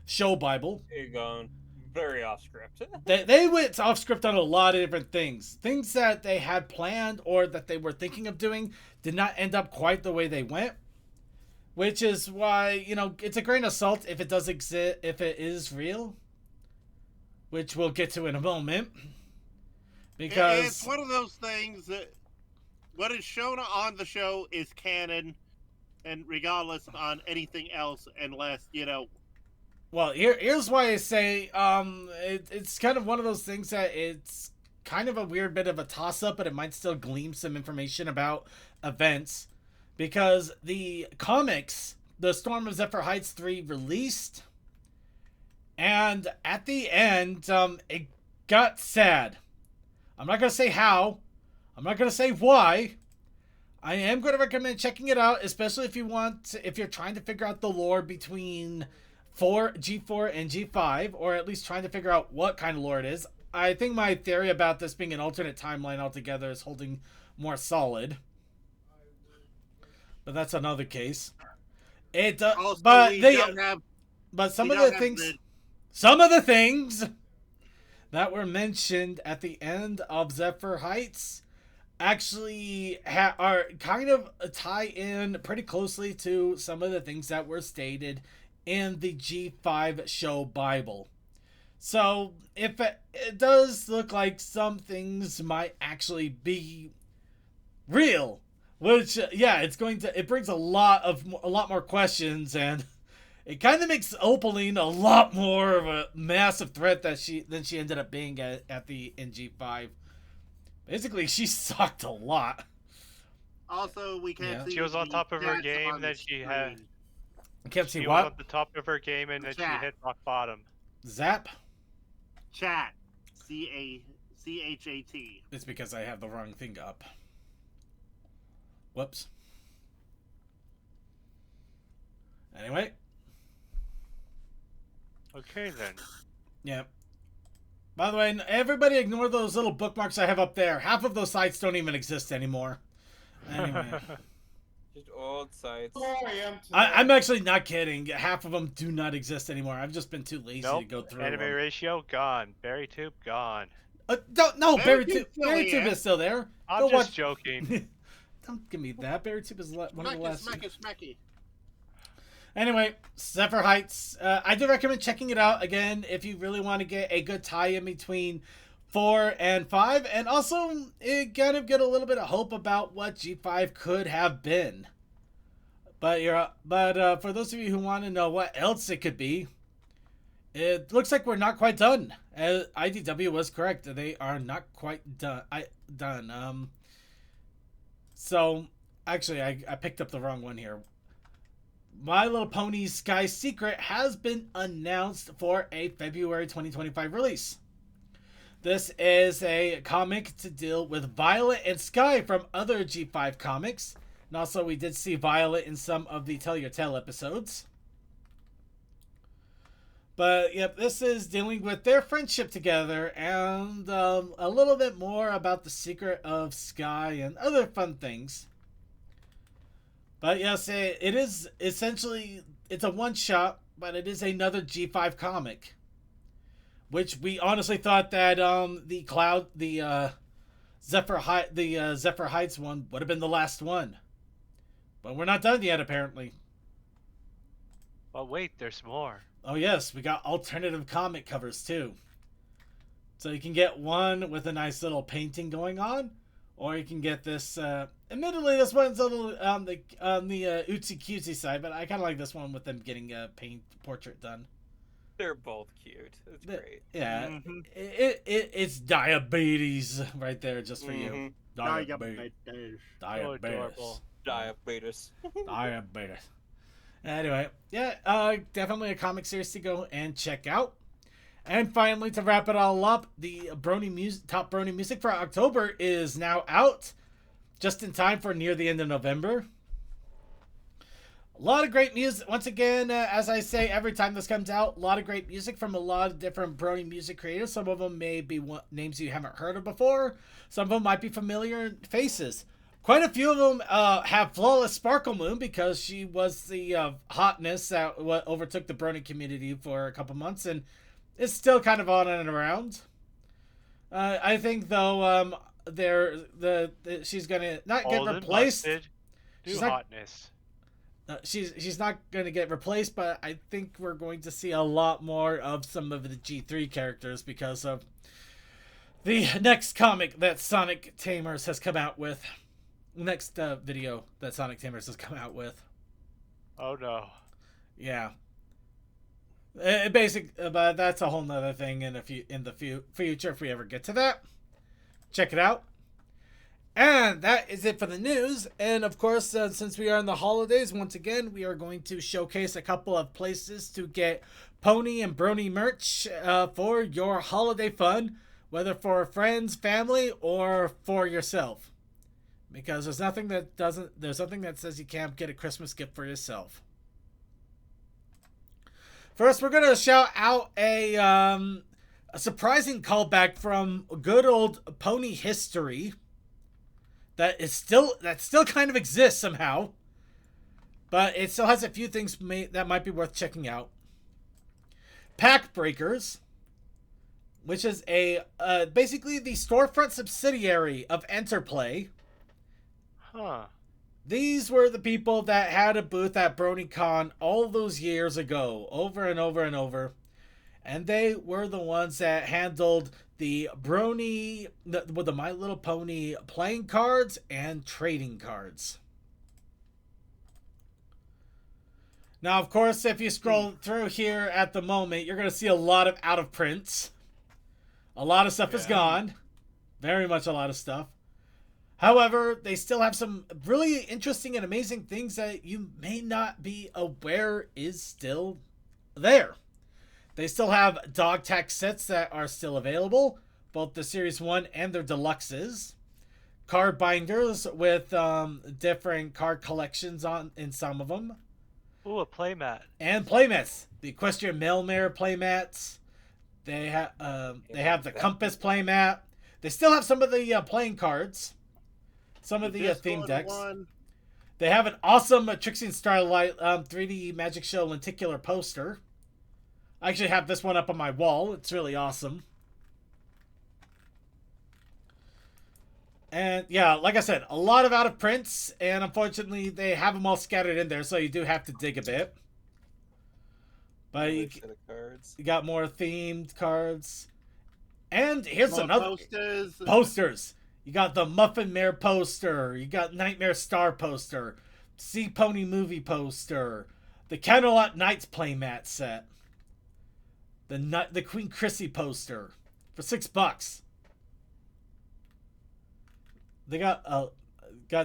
show Bible, You're going very off script. They went off script on a lot of different things. Things that they had planned or that they were thinking of doing did not end up quite the way they went. Which is why, it's a grain of salt if it does exist, if it is real. Which we'll get to in a moment. Because It's one of those things that what is shown on the show is canon, and regardless on anything else, unless, well, here's why I say it's kind of one of those things that it's kind of a weird bit of a toss-up, but it might still glean some information about events. Because the comics, The Storm of Zephyr Heights 3 released, and at the end, it got sad. I'm not going to say how. I'm not going to say why. I am going to recommend checking it out, especially if you're trying to figure out the lore between G4 and G5, or at least trying to figure out what kind of lore it is. I think my theory about this being an alternate timeline altogether is holding more solid. But that's another case. It also, but we they don't have, but some we of the don't have things some of the things that were mentioned at the end of Zephyr Heights actually are kind of tie in pretty closely to some of the things that were stated in the G5 show Bible. So if it does look like some things might actually be real, which it brings a lot more questions, and it kind of makes Opaline a lot more of a massive threat than she ended up being in G5. Basically, she sucked a lot. Also, we can't Yeah. see. She was on the top of her stats game, on then the she had. screen. I can't see She was on what? the top of her game, and then she Chat. hit rock bottom. Zap? Chat. CHAT. It's because I have the wrong thing up. Whoops. Anyway. Okay then. Yeah. By the way, everybody ignore those little bookmarks I have up there. Half of those sites don't even exist anymore. Anyway. Just old sites. Oh, I am today. I'm actually not kidding. Half of them do not exist anymore. I've just been too lazy Nope. to go through Anime them. ratio gone. BerryTube gone. No, BerryTube's still BerryTube here. is still there. I'm Go just watch. joking. Don't give me that. BerryTube is one of the last. Smacky. Anyway, Zephyr Heights. I do recommend checking it out again if you really want to get a good tie-in between 4 and 5, and also it kind of get a little bit of hope about what G5 could have been. But for those of you who want to know what else it could be, it looks like we're not quite done. IDW was correct; they are not quite done. So actually, I picked up the wrong one here. My Little Pony Sky Secret has been announced for a February 2025 release. This is a comic to deal with Violet and Sky from other G5 comics. And also we did see Violet in some of the Tell Your Tale episodes. But yep, this is dealing with their friendship together and a little bit more about the secret of Sky and other fun things. But yes, it is essentially, it's a one-shot, but it is another G5 comic. Which we honestly thought that the Zephyr Heights one would have been the last one. But we're not done yet, apparently. But wait, there's more. Oh yes, we got alternative comic covers too. So you can get one with a nice little painting going on, or you can get this. Admittedly, this one's a little on the ootsy cutesy side, but I kind of like this one with them getting a portrait done. They're both cute. It's great. Yeah, Mhm. it's diabetes right there just for you. Mhm. Diabetes. So adorable. Diabetes. Diabetes. Anyway, yeah, definitely a comic series to go and check out. And finally, to wrap it all up, the top Brony music for October is now out, just in time for near the end of November. A lot of great music. Once again, as I say every time this comes out, a lot of great music from a lot of different Brony music creators. Some of them may be names you haven't heard of before. Some of them might be familiar faces. Quite a few of them have Flawless Sparkle Moon because she was the hotness that overtook the Brony community for a couple months and is still kind of on and around. I think though she's gonna not get Old and replaced. busted. Do She's not- hotness. She's not going to get replaced, but I think we're going to see a lot more of some of the G3 characters because of the next comic that Sonic Tamers has come out with. Next video that Sonic Tamers has come out with. Oh no. Yeah. But that's a whole nother thing in the future if we ever get to that. Check it out. And that is it for the news. And of course, since we are in the holidays, once again, we are going to showcase a couple of places to get Pony and Brony merch for your holiday fun, whether for friends, family, or for yourself. Because there's nothing that says you can't get a Christmas gift for yourself. First, we're gonna shout out a surprising callback from good old Pony history. That still kind of exists somehow, but it still has a few things that might be worth checking out. Pack Breakers, which is a basically the storefront subsidiary of Enterplay. Huh. These were the people that had a booth at BronyCon all those years ago, over and over and over. And they were the ones that handled the Brony, with the My Little Pony playing cards and trading cards. Now, of course, if you scroll through here at the moment, you're going to see a lot of out of prints. A lot of stuff is gone. Very much a lot of stuff. However, they still have some really interesting and amazing things that you may not be aware is still there. They still have dog tag sets that are still available, both the Series 1 and their deluxes. Card binders with different card collections on in some of them. Ooh, a playmat. And playmats. The Equestrian Mailmare playmats. They have the Compass playmat. They still have some of the playing cards. Some of the theme decks. They have an awesome Trixie and Starlight 3D Magic Show lenticular poster. I actually have this one up on my wall. It's really awesome. And yeah, like I said, a lot of out of prints, and unfortunately they have them all scattered in there, so you do have to dig a bit. But you got more themed cards. And here's More another posters. You got the Muffin Mare poster. You got Nightmare Star poster. Sea Pony movie poster. The Camelot Knights playmat set. The Queen Chrissy poster for $6. They got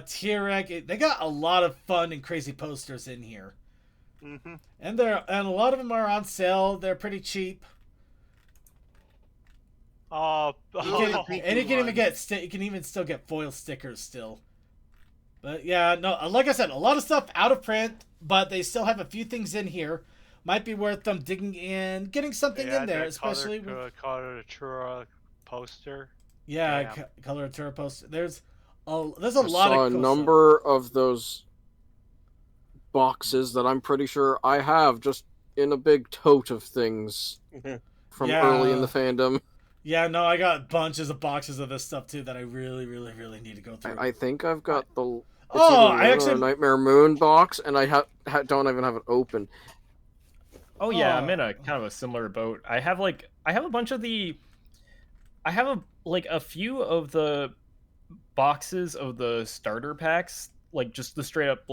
T-Rex. They got a lot of fun and crazy posters in here. Mm-hmm. And a lot of them are on sale. They're pretty cheap. Oh, And you can even still get foil stickers still. But yeah, no, like I said, a lot of stuff out of print, but they still have a few things in here. Might be worth them digging in, getting something in there, especially with Coloratura poster. Yeah, Coloratura poster. There's a lot of saw a number of those boxes that I'm pretty sure I have just in a big tote of things from early in the fandom. Yeah, no, I got bunches of boxes of this stuff too that I really, really, really need to go through. I think I've got the I actually Nightmare Moon box, and I don't even have it open. Oh yeah, I'm in a kind of a similar boat. I have a bunch of the. I have a few of the boxes of the starter packs, like just the straight up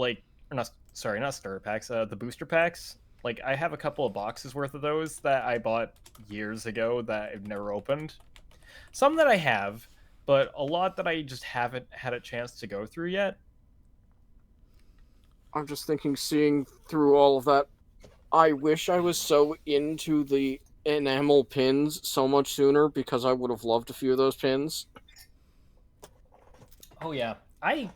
not starter packs, the booster packs. Like I have a couple of boxes worth of those that I bought years ago that I've never opened. Some that I have, but a lot that I just haven't had a chance to go through yet. I'm just thinking, seeing through all of that, I wish I was so into the enamel pins so much sooner, because I would have loved a few of those pins. Oh yeah, I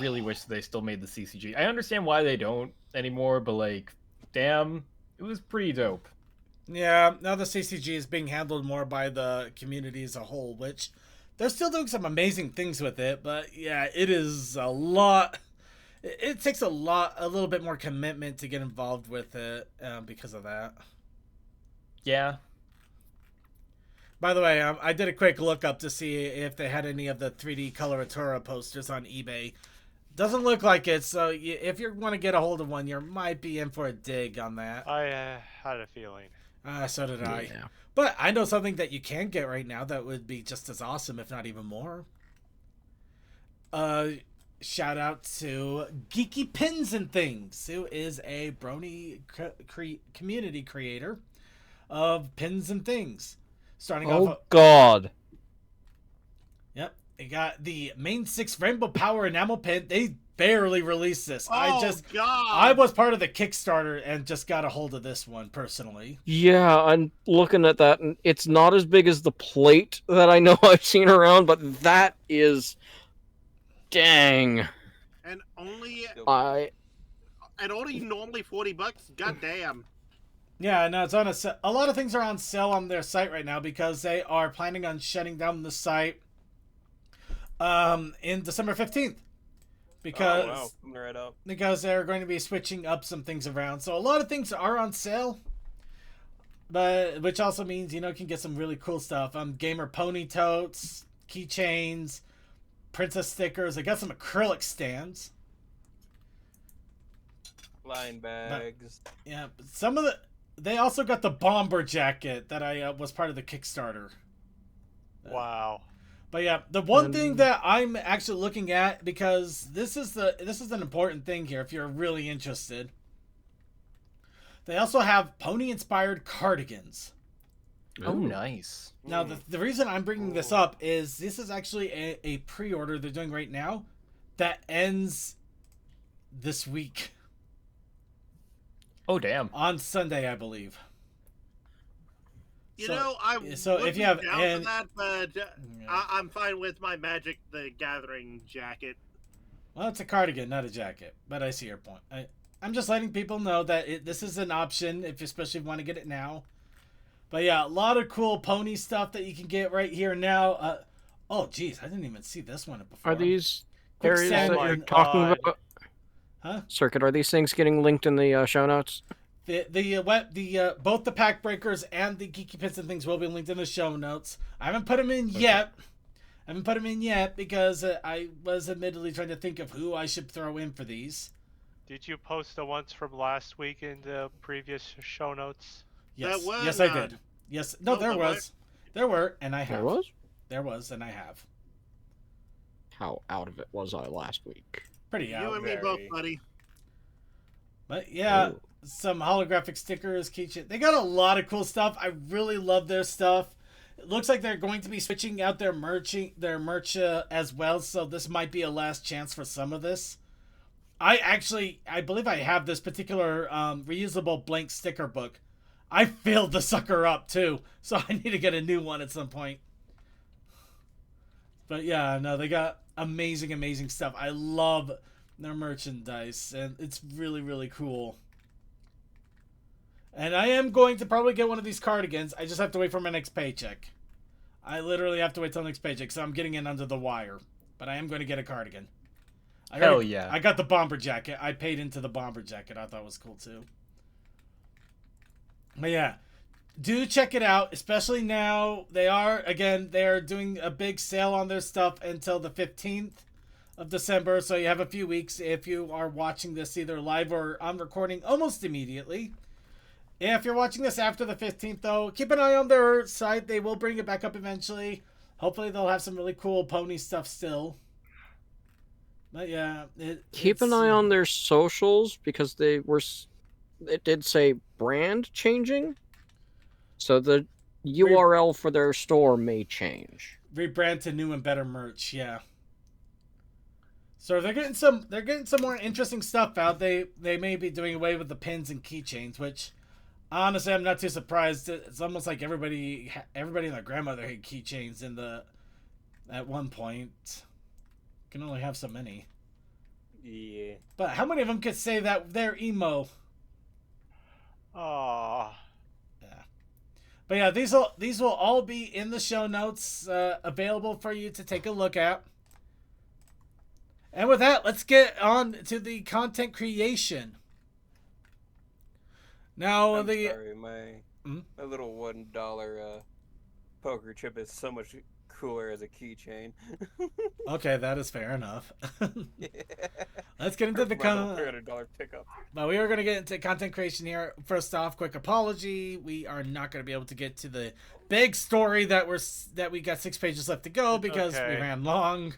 really wish they still made the CCG. I understand why they don't anymore, but damn, it was pretty dope. Yeah, now the CCG is being handled more by the community as a whole, which they're still doing some amazing things with it, but yeah, it is a lot. It takes a little bit more commitment to get involved with it because of that. Yeah. By the way, I did a quick look up to see if they had any of the 3D Coloratura posters on eBay. Doesn't look like it, so if you want to get a hold of one, you might be in for a dig on that. I had a feeling. So did I. Yeah. But I know something that you can get right now that would be just as awesome, if not even more. Shout out to Geeky Pins and Things, who is a Brony community creator of pins and things. Starting off. Oh God. Yep, they got the main 6 Rainbow Power enamel pin. They barely released this. I was part of the Kickstarter and just got a hold of this one personally. Yeah, I'm looking at that, and it's not as big as the plate that I know I've seen around, but that is, dang. And only normally $40. Goddamn. Yeah, no, it's on a lot of things are on sale on their site right now because they are planning on shutting down the site in December 15th. Because because they're going to be switching up some things around. So a lot of things are on sale. But which also means, you can get some really cool stuff. Gamer pony totes, keychains, princess stickers. I got some acrylic stands. Line bags. Some of they also got the bomber jacket that I was part of the Kickstarter. Wow. But yeah, the one thing that I'm actually looking at, because this is an important thing here if you're really interested. They also have pony inspired cardigans. Oh, nice. Now, the reason I'm bringing this up is this is actually a pre-order they're doing right now that ends this week. Oh, damn. On Sunday, I believe. You know, I so would if you be have down and for that, but I'm fine with my Magic the Gathering jacket. well, it's a cardigan, not a jacket. But I see your point. I'm just letting people know that this is an option, if you especially want to get it now. But yeah, a lot of cool pony stuff that you can get right here now. Oh, geez, I didn't even see this one before. Are these Quick areas send- that you're talking about? Huh? Circuit, are these things getting linked in the show notes? Both the pack breakers and the geeky pits and things will be linked in the show notes. I haven't put them in yet. Because I was admittedly trying to think of who I should throw in for these. Did you post the ones from last week in the previous show notes? Yes, There yes, were I did. Yes, no, there was, and I have. There was? And I have. How out of it was I last week? Pretty out. You and me both, buddy. But yeah, some holographic stickers, keychain. They got a lot of cool stuff. I really love their stuff. It looks like they're going to be switching out their merch as well, so this might be a last chance for some of this. I believe I have this particular reusable blank sticker book. I filled the sucker up too, so I need to get a new one at some point. But yeah, no, they got amazing, amazing stuff. I love their merchandise, and it's really, really cool. And I am going to probably get one of these cardigans. I just have to wait for my next paycheck. I literally have to wait till next paycheck, so I'm getting in under the wire. But I am going to get a cardigan. Hell yeah. I got the bomber jacket. I paid into the bomber jacket. I thought it was cool too. But yeah, do check it out, especially now. They're doing a big sale on their stuff until the 15th of December, so you have a few weeks if you are watching this either live or on recording almost immediately. If you're watching this after the 15th, though, keep an eye on their site. They will bring it back up eventually. Hopefully they'll have some really cool pony stuff still. But yeah, keep an eye on their socials, because it did say brand changing, so the URL for their store may change. Rebrand to new and better merch, yeah. So they're getting some more interesting stuff out. They may be doing away with the pins and keychains, which honestly I'm not too surprised. It's almost like everybody and their grandmother had keychains at one point. Can only have so many. Yeah. But how many of them could say that they're emo? Oh. Yeah. But yeah, these will all be in the show notes, available for you to take a look at. And with that, let's get on to the content creation. Now sorry, my little $1 poker chip is so much cooler as a keychain. Okay, that is fair enough. Let's get into the $300 pickup. But we are going to get into content creation here. First off, quick apology. We are not going to be able to get to the big story that we got 6 pages left to go because we ran long.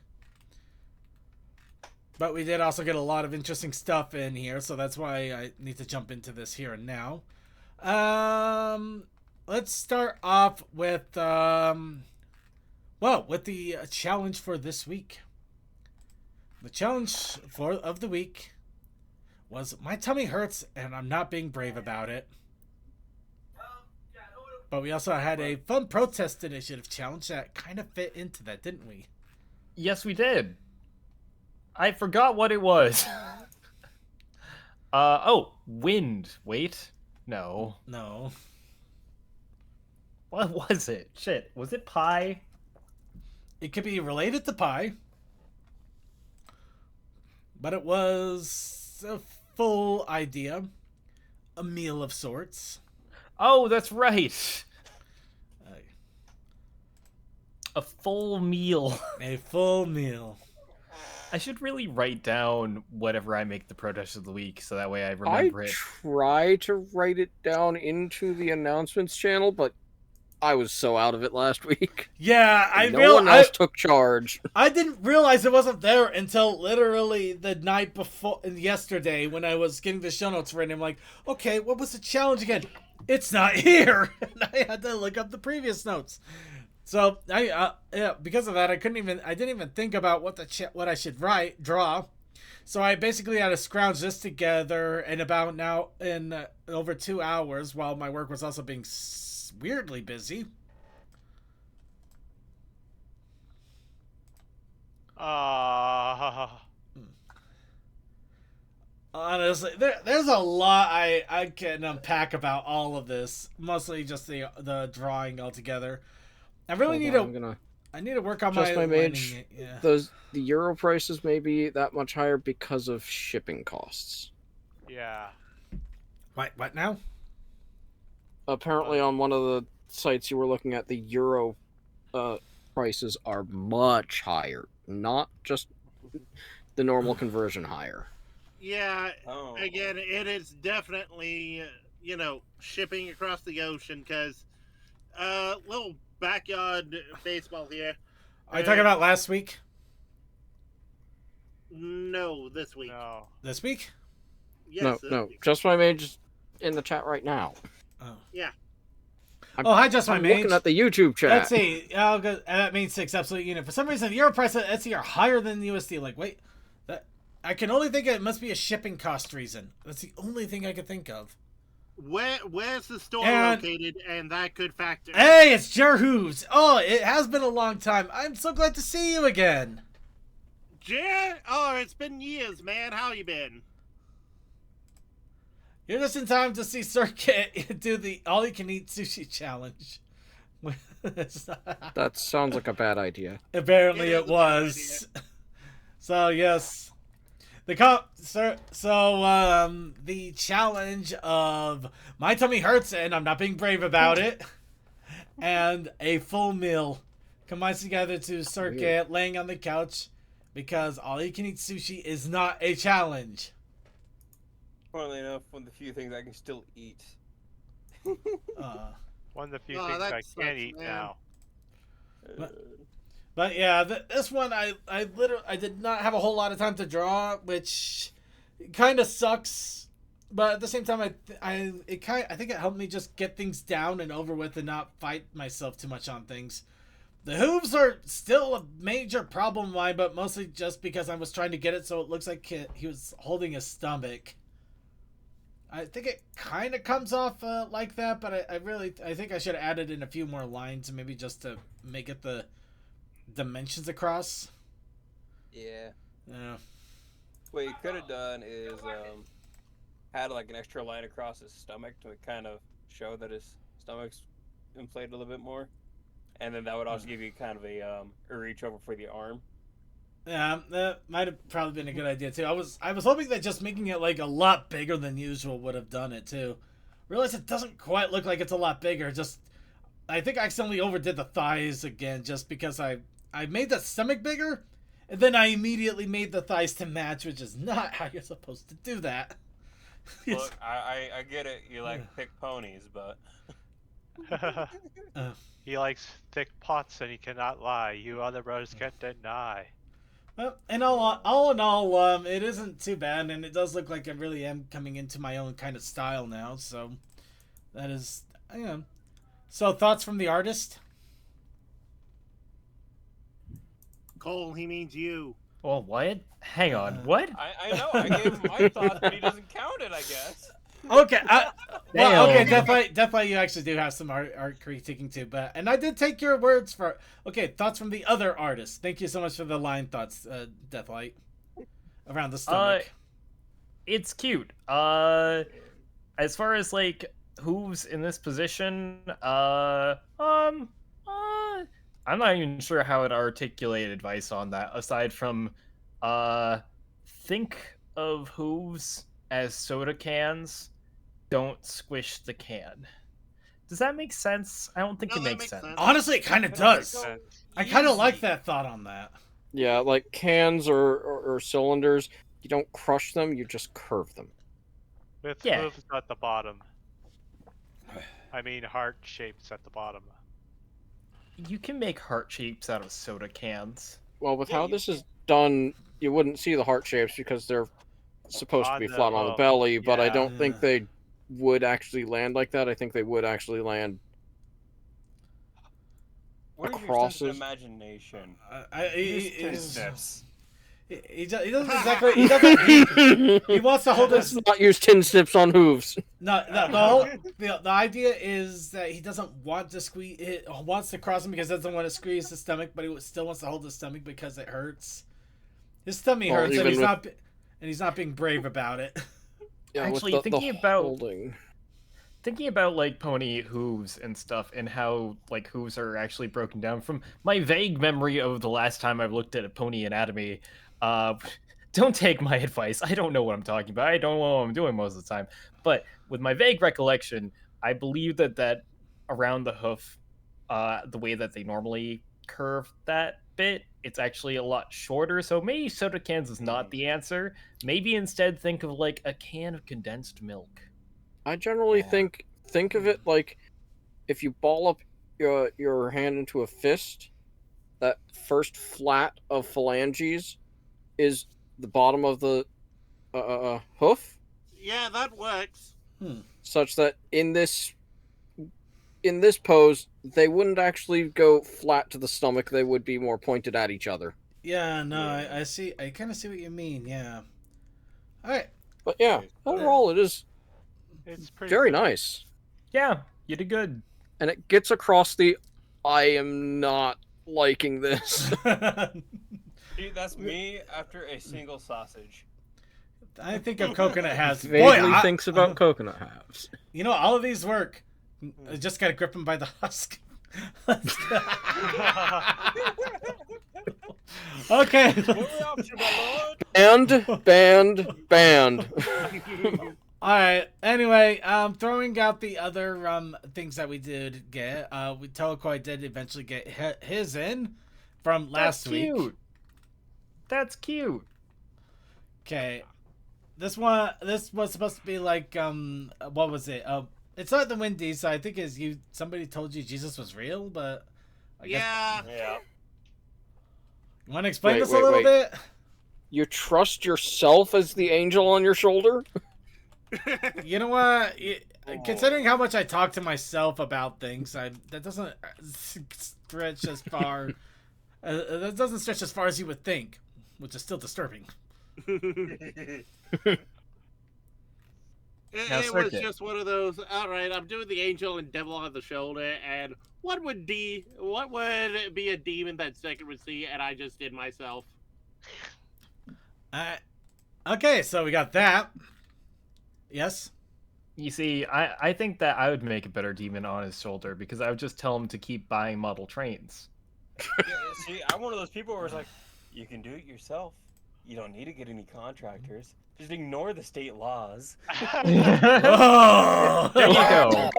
But we did also get a lot of interesting stuff in here, so that's why I need to jump into this here and now. Let's start off with with the challenge for this week. The challenge of the week was my tummy hurts and I'm not being brave about it. But we also had a fun protest initiative challenge that kind of fit into that, didn't we? Yes, we did. I forgot what it was. Wind. Wait. No. What was it? Shit. Was it pie? It could be related to pie. But it was a full idea. A meal of sorts. Oh, that's right. A full meal. A full meal. I should really write down whatever I make the protest of the week, so that way I remember it. I try to write it down into the announcements channel, but I was so out of it last week. Yeah, No one else took charge. I didn't realize it wasn't there until literally the night before, yesterday, when I was getting the show notes ready. I'm like, okay, what was the challenge again? It's not here. And I had to look up the previous notes. So yeah, because of that, I didn't even think about what I should draw. So I basically had to scrounge this together in over 2 hours, while my work was also being weirdly busy. Honestly, there's a lot I can unpack about all of this. Mostly just the drawing altogether. I really need to work on my mage. Yeah. The euro prices may be that much higher because of shipping costs. Yeah. What now? Apparently, on one of the sites you were looking at, the euro prices are much higher, not just the normal conversion higher. Yeah, again, it is definitely, shipping across the ocean, because little backyard baseball here. Are you talking about last week? No, this week. No. This week? Yes, no, week. Just My Mage is in the chat right now. Oh. Yeah. Hi, Just My Mage. Looking at the YouTube chat. Let's see. I'll go. That means 6 absolute unit. For some reason, the euro price at Etsy are higher than the USD. Like, wait, I can only think it must be a shipping cost reason. That's the only thing I could think of. Where's the store located? And that could factor. Hey, it's Jerhooves. Oh, it has been a long time. I'm so glad to see you again. Jer? Oh, it's been years, man. How you been? You're just in time to see Circuit do the all-you-can-eat sushi challenge. That sounds like a bad idea. Apparently it was. So, yes. The challenge of my tummy hurts and I'm not being brave about it, and a full meal combines together to Circuit laying on the couch because all-you-can-eat sushi is not a challenge. Funnily enough, one of the few things I can still eat. One of the few things I can't eat now. But yeah, this one I did not have a whole lot of time to draw, which kind of sucks. But at the same time, I think it helped me just get things down and over with and not fight myself too much on things. The hooves are still a major problem of mine, but mostly just because I was trying to get it so it looks like he was holding his stomach. I think it kind of comes off like that, but I think I should have added in a few more lines, maybe just to make it the dimensions across. Yeah. Yeah. What you could have done is had like an extra line across his stomach to kind of show that his stomach's inflated a little bit more, and then that would also give you kind of a reach over for the arm. Yeah, that might have probably been a good idea too. I was hoping that just making it like a lot bigger than usual would have done it too. Realize it doesn't quite look like it's a lot bigger. Just I think I accidentally overdid the thighs again, just because I made the stomach bigger, and then I immediately made the thighs to match, which is not how you're supposed to do that. Look, I get it. You like thick ponies, but He likes thick pots, and he cannot lie. You other brothers can't deny. Well, and all in all, it isn't too bad, and it does look like I really am coming into my own kind of style now. So that is, So thoughts from the artist? Cole, he means you. Well, what? Hang on, what? I know. I gave him my thoughts, but he doesn't count it, I guess. Okay. Well, okay, Damn. definitely you actually do have some art critiquing too, and I did take your words for. Okay, thoughts from the other artists. Thank you so much for the line thoughts, Deathlight, around the stomach. It's cute. As far as like hooves in this position, I'm not even sure how to articulate advice on that. Aside from, think of hooves as soda cans. Don't squish the can. Does that make sense? I don't think it makes sense. Honestly, it kind of does. I kind of like that thought on that. Yeah, like cans or cylinders, you don't crush them, you just curve them. With hooves at the bottom. I mean, heart shapes at the bottom. You can make heart shapes out of soda cans. Well, with Yeah, how you this is done, you wouldn't see the heart shapes because they're supposed to On be the- flat on the well, belly, but I yeah. don't think they would actually land like that. I think they would actually land Where's your across sense of his- imagination? He, Use tin snips. he doesn't exactly. He doesn't. He wants to hold Let's his. not use tin snips on hooves. No, the idea is that he doesn't want to squeeze. He wants to cross him because he doesn't want to squeeze his stomach, but he still wants to hold his stomach because it hurts. His stomach Well, hurts, and even he's with- not. And he's not being brave about it. Yeah, with Actually, the thinking about- holding. Thinking about like pony hooves and stuff, and how like hooves are actually broken down from my vague memory of the last time I've looked at a pony anatomy. Don't take my advice. I don't know what I'm talking about. I don't know what I'm doing most of the time. But with my vague recollection, I believe that around the hoof, the way that they normally curve that bit, it's actually a lot shorter. So maybe soda cans is not the answer. Maybe instead think of like a can of condensed milk. I generally think of it like if you ball up your hand into a fist, that first flat of phalanges is the bottom of the hoof, Yeah, that works. such that in this pose they wouldn't actually go flat to the stomach. They would be more pointed at each other. Yeah, no, I see. I kind of see what you mean. Yeah. All right. But yeah, overall it is It's pretty very good. nice, Yeah, you did good. and it gets across the I am not liking this. Dude, that's me after a single sausage. I think a coconut has. Vaguely thinks about coconut halves. You know, all of these work. I just gotta grip him by the husk. Okay. Band. All right. Anyway, throwing out the other things that we did get. Toakoi did eventually get his in from last week. Cute. That's cute. Okay. This was supposed to be like what was it? It's not the Wendy's, so I think somebody told you Jesus was real, but I guess Yeah. you want to explain Wait, this a little wait. bit? You trust yourself as the angel on your shoulder? You know what? Considering how much I talk to myself about things, that doesn't stretch as far. That doesn't stretch as far as you would think, which is still disturbing. It was just one of those. All right, I'm doing the angel and devil on the shoulder, and what would be a demon that second would see, and I just did myself. Okay, so we got that. Yes. You see, I think that I would make a better demon on his shoulder because I would just tell him to keep buying model trains. See, I'm one of those people where it's like, you can do it yourself. You don't need to get any contractors. Just ignore the state laws. Oh! There you go.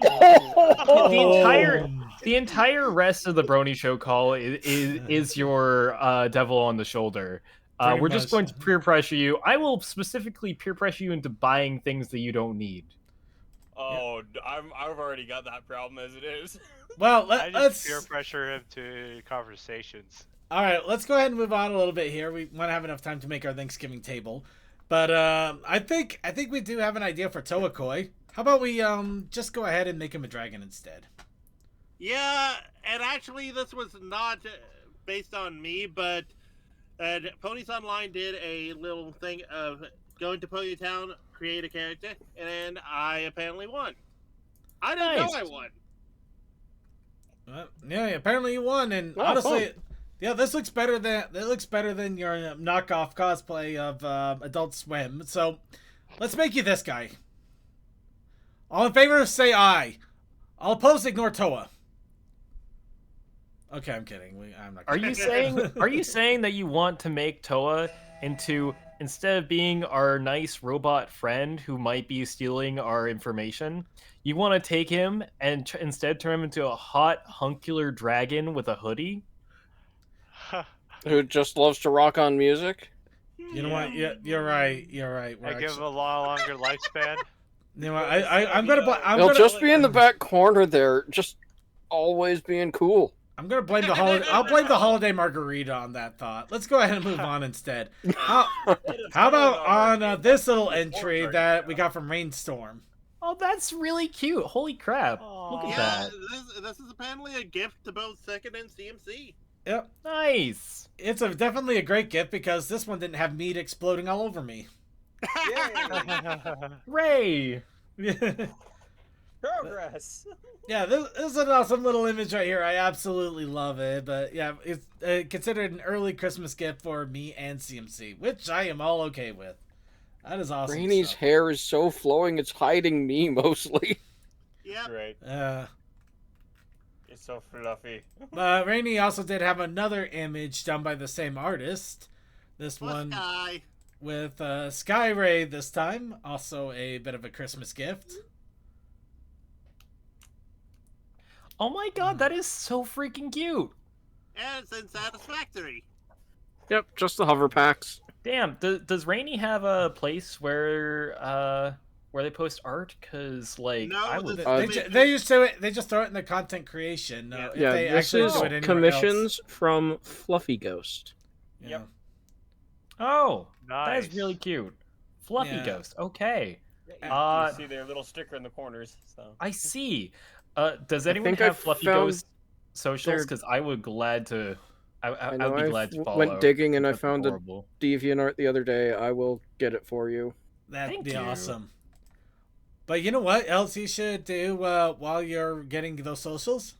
The entire rest of the Brony Show call is your devil on the shoulder. Pretty We're just much. going to peer pressure you. I will specifically peer pressure you into buying things that you don't need. Oh, I've already got that problem as it is. Well, I just let's. peer pressure him to conversations. All right, let's go ahead and move on a little bit here. We want to have enough time to make our Thanksgiving table, but I think we do have an idea for Toakoi. How about we just go ahead and make him a dragon instead? Yeah, and actually, this was not based on me, but Ponies Online did a little thing of going to Pony Town, create a character, and I apparently won. I didn't know I won. Yeah, apparently you won, and honestly, yeah, this looks better than your knockoff cosplay of Adult Swim. So, let's make you this guy. All in favor, say aye. All opposed, ignore Toa. Okay, I'm kidding. I'm not. Are you saying that you want to make Toa into, instead of being our nice robot friend who might be stealing our information, you want to take him and instead turn him into a hot, hunkular dragon with a hoodie? Who just loves to rock on music? You know what? Yeah, you're right. I give him a longer lifespan. You know what? I'm gonna. He'll just be in the back corner there, just always being cool. I'm gonna blame the holiday. I'll blame the holiday margarita on that thought. Let's go ahead and move on instead. How about on this little entry that we got from Rainstorm? Oh, that's really cute. Holy crap. Look at Yeah, that. this is apparently a gift to both Second and CMC. Yep. Nice. It's definitely a great gift because this one didn't have meat exploding all over me. Ray. Progress. Yeah, this is an awesome little image right here. I absolutely love it. But yeah, it's considered an early Christmas gift for me and CMC, which I am all okay with. That is awesome. Brainy's stuff. hair is so flowing, it's hiding me mostly. Yep. Right. It's so fluffy. Rainy also did have another image done by the same artist. This one Sky. with Sky Ray this time. Also a bit of a Christmas gift. Oh my god, that is so freaking cute. And it's unsatisfactory. Yep, just the hover packs. Damn, does Rainy have a place where they post art? Cause like No, I would. They used to. They just throw it in the content creation. If Yeah, they this actually is do it anywhere commissions else. from Fluffy Ghost. Yeah. Yep. Oh, Nice. that is really cute. Fluffy Yeah. Ghost. Okay. You see their little sticker in the corners. So. I see. Does anyone think I have Fluffy found Ghost socials? their- Because I would glad to. I know would be I glad to follow. went digging and I That's found a horrible. DeviantArt the other day. I will get it for you. That'd Thank be you. awesome. But you know what else you should do while you're getting those socials?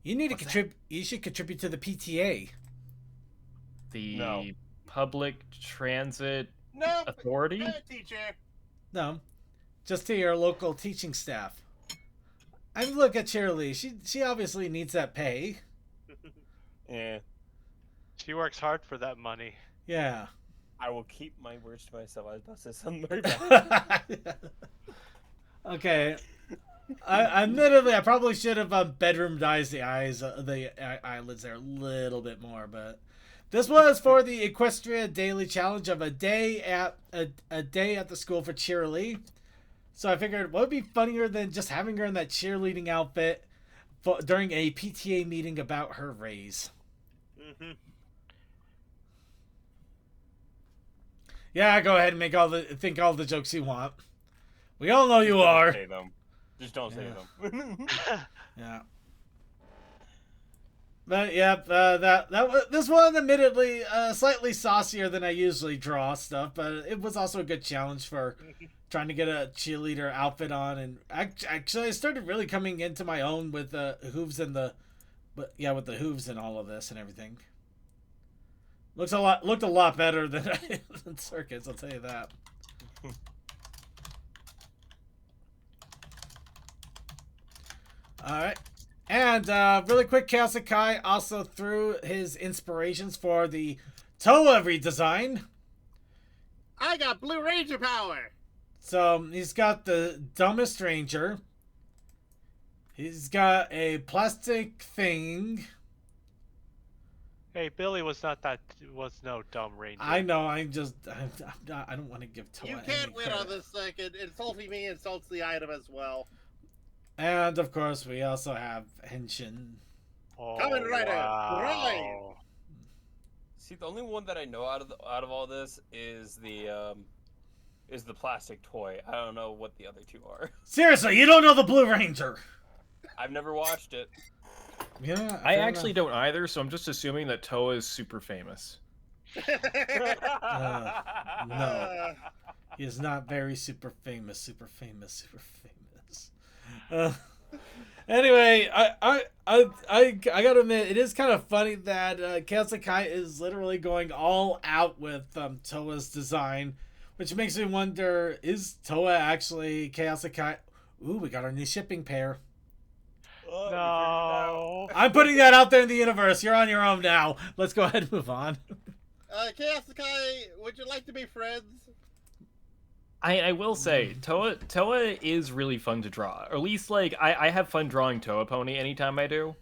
You need to contribute. You should contribute to the PTA. The No. Public Transit No, Authority. teacher. No, just to your local teaching staff. I mean, look at Shirley. She obviously needs that pay. Yeah. She works hard for that money. Yeah. I will keep my words to myself. I was about to say something very bad. Okay. Admittedly, I probably should have bedroomized the eyelids there a little bit more, but this was for the Equestria Daily Challenge of a day at the school for Cheerily. So I figured, what would be funnier than just having her in that cheerleading outfit during a PTA meeting about her raise? Mm-hmm. Yeah, go ahead and think all the jokes you want. We all know you are. Say them. Just don't say them. Yeah. But yeah, this one admittedly slightly saucier than I usually draw stuff, but it was also a good challenge for trying to get a cheerleader outfit on, and actually I started really coming into my own with the hooves and with the hooves and all of this and everything. Looked a lot better than than Circuits, I'll tell you that. All right. And really quick, Chaos Kai also threw his inspirations for the Toa redesign. I got Blue Ranger power. So he's got the dumbest ranger. He's got a plastic thing. Hey, Billy was no dumb ranger. I know. I don't want to give Toa. You any can't win credit. on this second. Insulting me insults the item as well. And of course, we also have Henshin. Oh, Kamen Rider, wow. See, the only one that I know out of all this is the plastic toy. I don't know what the other two are. Seriously, you don't know the Blue Ranger? I've never watched it. Yeah, I actually don't either, so I'm just assuming that Toa is super famous. No, he is not very super famous. Anyway, I gotta admit, it is kind of funny that Chaos Kai is literally going all out with Toa's design, which makes me wonder: is Toa actually Chaos Kai? Ooh, we got our new shipping pair. Oh, No. I'm putting that out there in the universe. You're on your own now. Let's go ahead and move on. Chaos Kai, would you like to be friends? I will say, Toa is really fun to draw. Or at least, like, I have fun drawing Toa Pony anytime I do.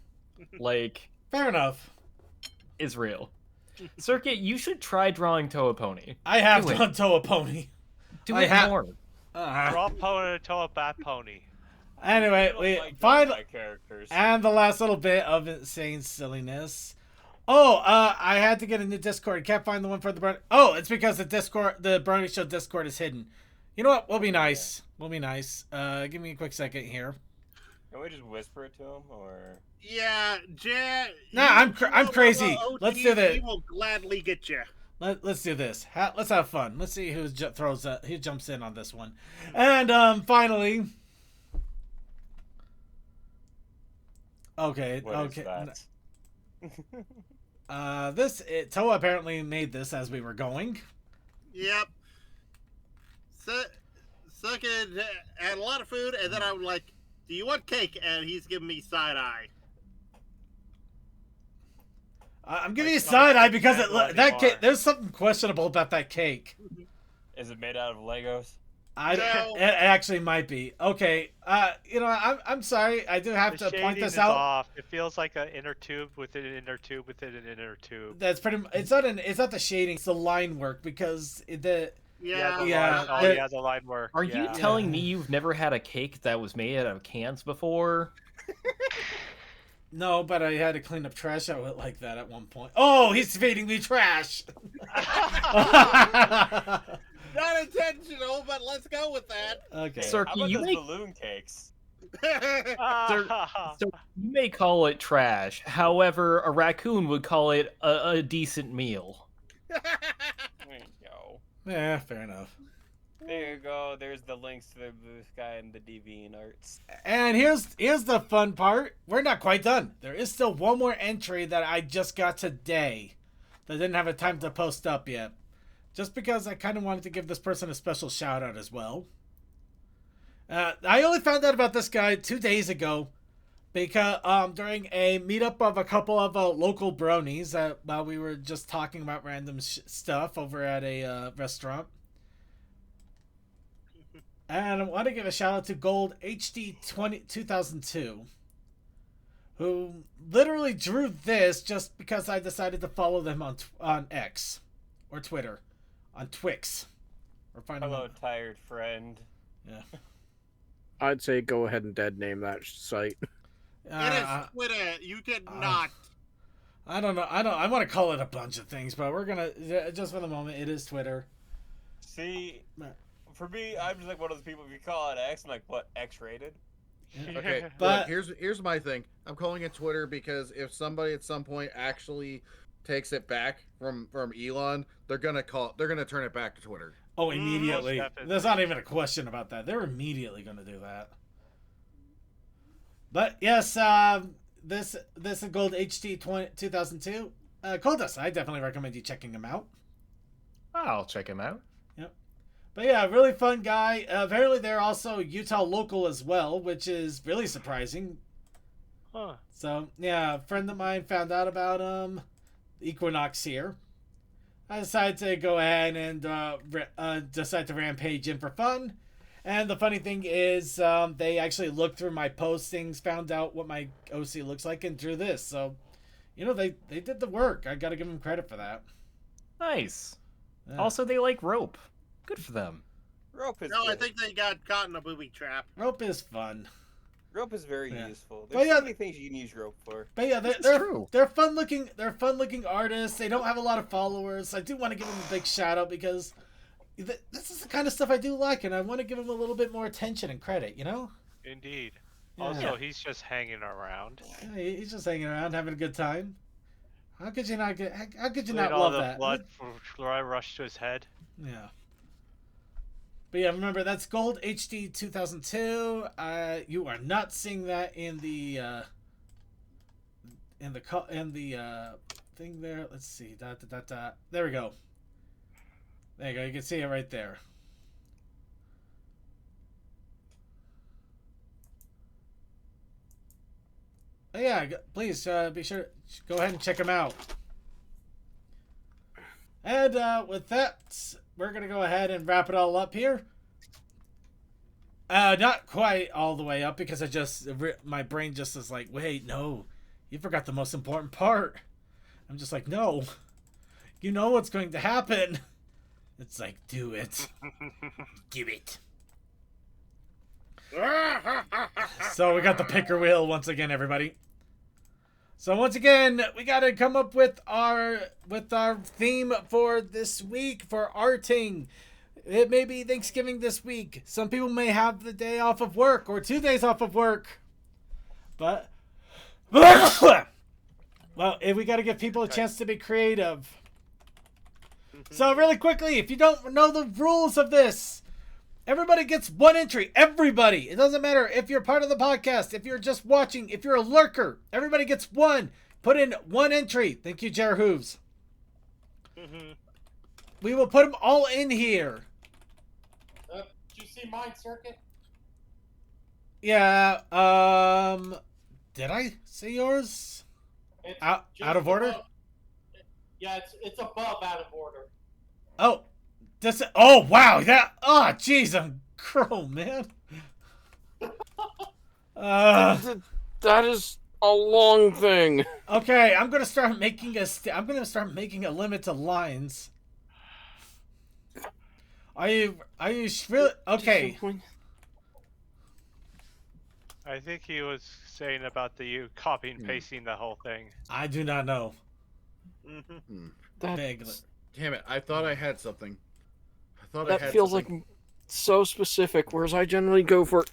Like, Fair enough. is real. Circuit, you should try drawing Toa Pony. I have Do it. drawn Toa Pony. Do I it have- more. Draw Toa Bat Pony. Anyway, don't we like finally, my characters. and the last little bit of insane silliness. Oh, I had to get a new Discord. Can't find the one for the Brony. Oh, it's because the Brony Show Discord is hidden. You know what? We'll be nice. We'll be nice. Give me a quick second here. Can we just whisper it to him, or? Yeah, Jet. Nah, I'm crazy. Let's do this. He will gladly get you. Let's do this. Let's have fun. Let's see who jumps in on this one. And finally. Okay. What is okay. that? Toa apparently made this as we were going. Yep. Second, had a lot of food, and then I'm like, "Do you want cake?" And he's giving me side eye. I'm giving you side eye because that cake. There's something questionable about that cake. Is it made out of Legos? It actually might be. Okay. I'm sorry. I do have to point this out. Off. It feels like an inner tube within an inner tube within an inner tube. That's pretty. It's not the shading. It's the line work because the line work. Are you telling me you've never had a cake that was made out of cans before? No, but I had to clean up trash out it like that at one point. Oh, he's feeding me trash. Not intentional, but let's go with that. Okay. How about those balloon cakes? So you may call it trash. However, a raccoon would call it a decent meal. There you go. Yeah, fair enough. There you go. There's the links to the Blue Sky and the DeviantArts. And here's the fun part. We're not quite done. There is still one more entry that I just got today that didn't have a time to post up yet. Just because I kind of wanted to give this person a special shout out as well. I only found out about this guy 2 days ago because during a meetup of a couple of local bronies while we were just talking about random stuff over at a restaurant. And I want to give a shout out to Gold HD 2002, who literally drew this just because I decided to follow them on X or Twitter, on Twix. Hello, tired friend. Yeah. I'd say go ahead and dead name that site. It is Twitter. You cannot. I don't know. I want to call it a bunch of things, but we're gonna just for the moment. It is Twitter. See. For me, I'm just like one of those people. If you call it X, I'm like, what? X-rated? Okay, but here's my thing. I'm calling it Twitter because if somebody at some point actually takes it back from Elon, they're gonna turn it back to Twitter. Oh, immediately. There's not even a question about that. They're immediately gonna do that. But yes, this is Gold HD 2002. Kodas, I definitely recommend you checking him out. I'll check him out. But yeah, really fun guy. Apparently they're also Utah local as well, which is really surprising. Huh. So yeah, a friend of mine found out about Equinox here. I decided to go ahead and decide to rampage in for fun. And the funny thing is, they actually looked through my postings, found out what my OC looks like, and drew this. So, they did the work. I got to give them credit for that. Nice. Yeah. Also, they like rope. Good for them. Rope is No, good. I think they got caught in a booby trap. Rope is fun. Rope is very Yeah. useful. But There's yeah, so many things you can use rope for. But yeah, It's they're true. they're fun looking. They're fun looking artists. They don't have a lot of followers. I do want to give them a big shout out because this is the kind of stuff I do like, and I want to give them a little bit more attention and credit. Indeed. Yeah. Also, he's just hanging around. Yeah, he's just hanging around, having a good time. How could you not get? How could you Look not at all love the that? blood rush to his head. Yeah. But yeah, remember that's Gold HD 2002. You are not seeing that in the thing there. Let's see. There we go. There you go. You can see it right there. Oh yeah, please be sure go ahead and check them out. And with that, we're gonna go ahead and wrap it all up here. Not quite all the way up because my brain just is like, wait, no, you forgot the most important part. I'm just like, no, you know what's going to happen. It's like, do it. Do it. So we got the picker wheel once again, everybody. So once again, we got to come up with our theme for this week for arting. It may be Thanksgiving this week. Some people may have the day off of work or 2 days off of work. But well, we got to give people a chance to be creative. So really quickly, if you don't know the rules of this, everybody gets one entry. Everybody. It doesn't matter if you're part of the podcast, if you're just watching, if you're a lurker. Everybody gets one. Put in one entry. Thank you, Jer Hooves. We will put them all in here. Did you see mine, Circuit? Yeah. Did I see yours? It's Out just of order? above- Yeah, it's above out of order. Oh. Oh, wow. Jeez, I'm crow, man. That is a long thing. Okay, I'm gonna start making a limit to lines. Are you really okay? I think he was saying about you copy and pasting the whole thing. I do not know. That Damn it! I thought I had something. that feels like so specific. Whereas I generally go for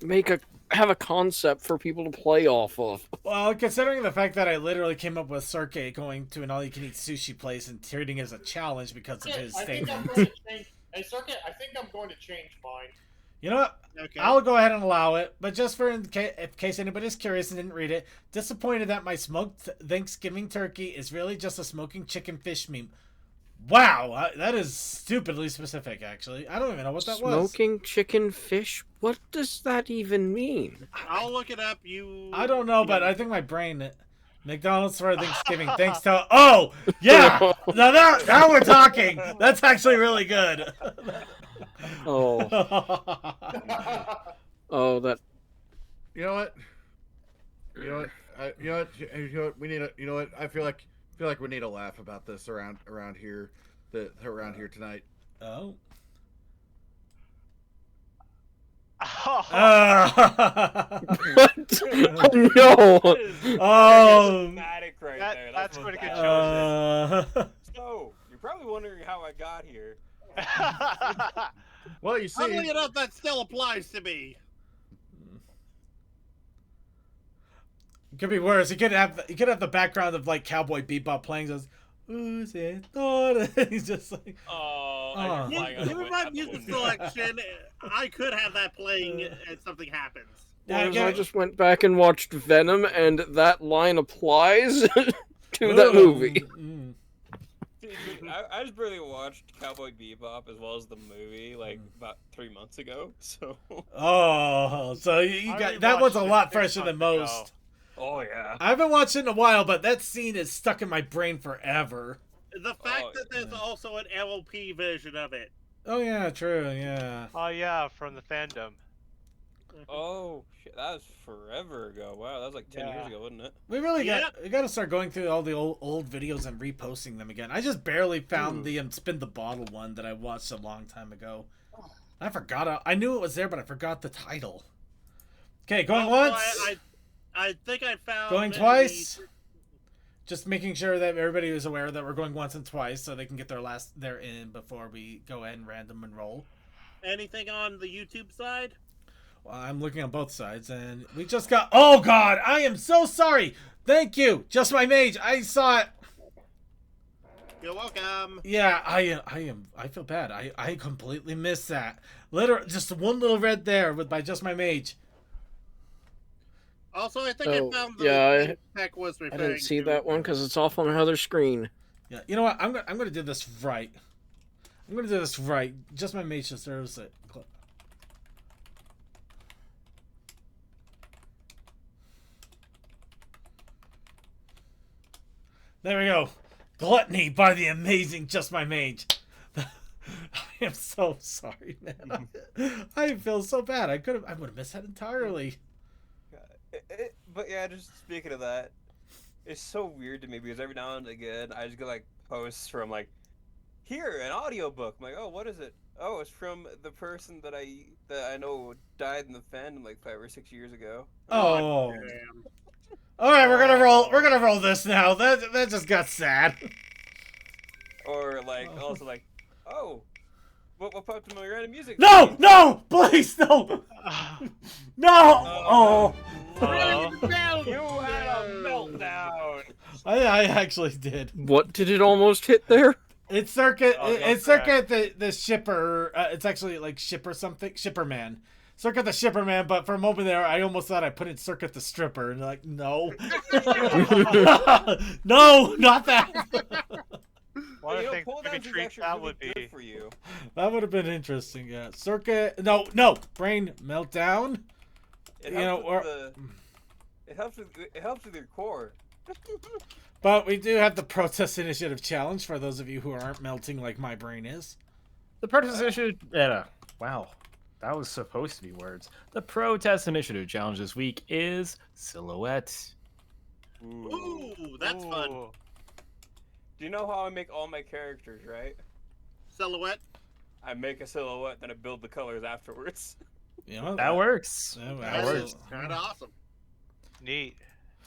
have a concept for people to play off of. Well, considering the fact that I literally came up with Cirque going to an all-you-can-eat sushi place and treating it as a challenge because of his I think I'm statement. going to change. Hey, Circuit, I think I'm going to change mine. You know what? Okay. I'll go ahead and allow it, but just in case anybody's curious and didn't read it, disappointed that my smoked Thanksgiving turkey is really just a smoking chicken fish meme. Wow, that is stupidly specific, actually. I don't even know what that was. Smoking chicken fish? What does that even mean? I'll look it up. You. I don't know, but I think my brain... McDonald's for Thanksgiving, thanks to... Oh, yeah! Now we're talking! That's actually really good. Oh, that. You know what? You know what? You know what? We need a. You know what? I feel like we need a laugh about this around here. Around here tonight. Oh. What? No. Dramatic right That- there. that's what what it that gets is. So, you're probably wondering how I got here. Well, you see, Funnily enough, that still applies to me. It could be worse. You could have the background of like Cowboy Bebop playing those. Who's it? He's just like. Oh, Given my music selection, I could have that playing and something happens. Whereas I just went back and watched Venom, and that line applies to that movie. I just barely watched Cowboy Bebop as well as the movie like about 3 months ago. So. Oh, so you got that one's a lot fresher than most. Oh yeah. I haven't watched it in a while, but that scene is stuck in my brain forever. The fact that there's also an LLP version of it. Oh yeah, true, yeah. Oh yeah, from the fandom. Oh shit, that was forever ago. Wow, that was like 10 years ago, wasn't it? We really got to start going through all the old videos and reposting them again. I just barely found the spin the bottle one that I watched a long time ago. I forgot. I knew it was there, but I forgot the title. Okay, going once. I think I found. Going twice. Just making sure that everybody is aware that we're going once and twice, so they can get their in before we go ahead and random and roll. Anything on the YouTube side? Well, I'm looking on both sides, and we just got. Oh God, I am so sorry. Thank you, Just My Mage. I saw it. You're welcome. Yeah, I feel bad. I completely missed that. Literally, just one little red there by Just My Mage. Also, I think I found the Tech was referring I didn't see to. that one because it's off on another screen. Yeah, you know what? I'm gonna do this right. Just My Mage deserves it. There we go. Gluttony by the amazing Just My Mage. I am so sorry, man. I feel so bad. I would have missed that entirely. But yeah, just speaking of that, it's so weird to me because every now and again I just get like posts from like, here, an audiobook. I'm like, oh, what is it? Oh, it's from the person that I know died in the fandom like 5 or 6 years ago. Oh. Damn. All right, we're gonna roll. We're gonna roll this now. That just got sad. Or like also like, oh, what popped in my random music? No, feed? no, please, no, no. Oh, Hello? You had a meltdown. I actually did. What did it almost hit there? It's circuit. Oh, It's that's circuit the shipper. It's actually like shipper something. Shipperman. Circuit the shipperman. But for a moment there, I almost thought I put in circuit the stripper, and like, no, no, not that. One of the You know, things pull we downs could is treat actually that really would good be. for you. That would have been interesting. Yeah, circuit. No, no, brain meltdown. It You know, helps or- with it helps with your core. But we do have the protest initiative challenge for those of you who aren't melting like my brain is. The protest initiative. Wow, that was supposed to be words. The protest initiative challenge this week is silhouette. Ooh, that's fun. Ooh. Do you know how I make all my characters, right? Silhouette. I make a silhouette, then I build the colors afterwards. You know That works. That That works. is kind of awesome. Neat.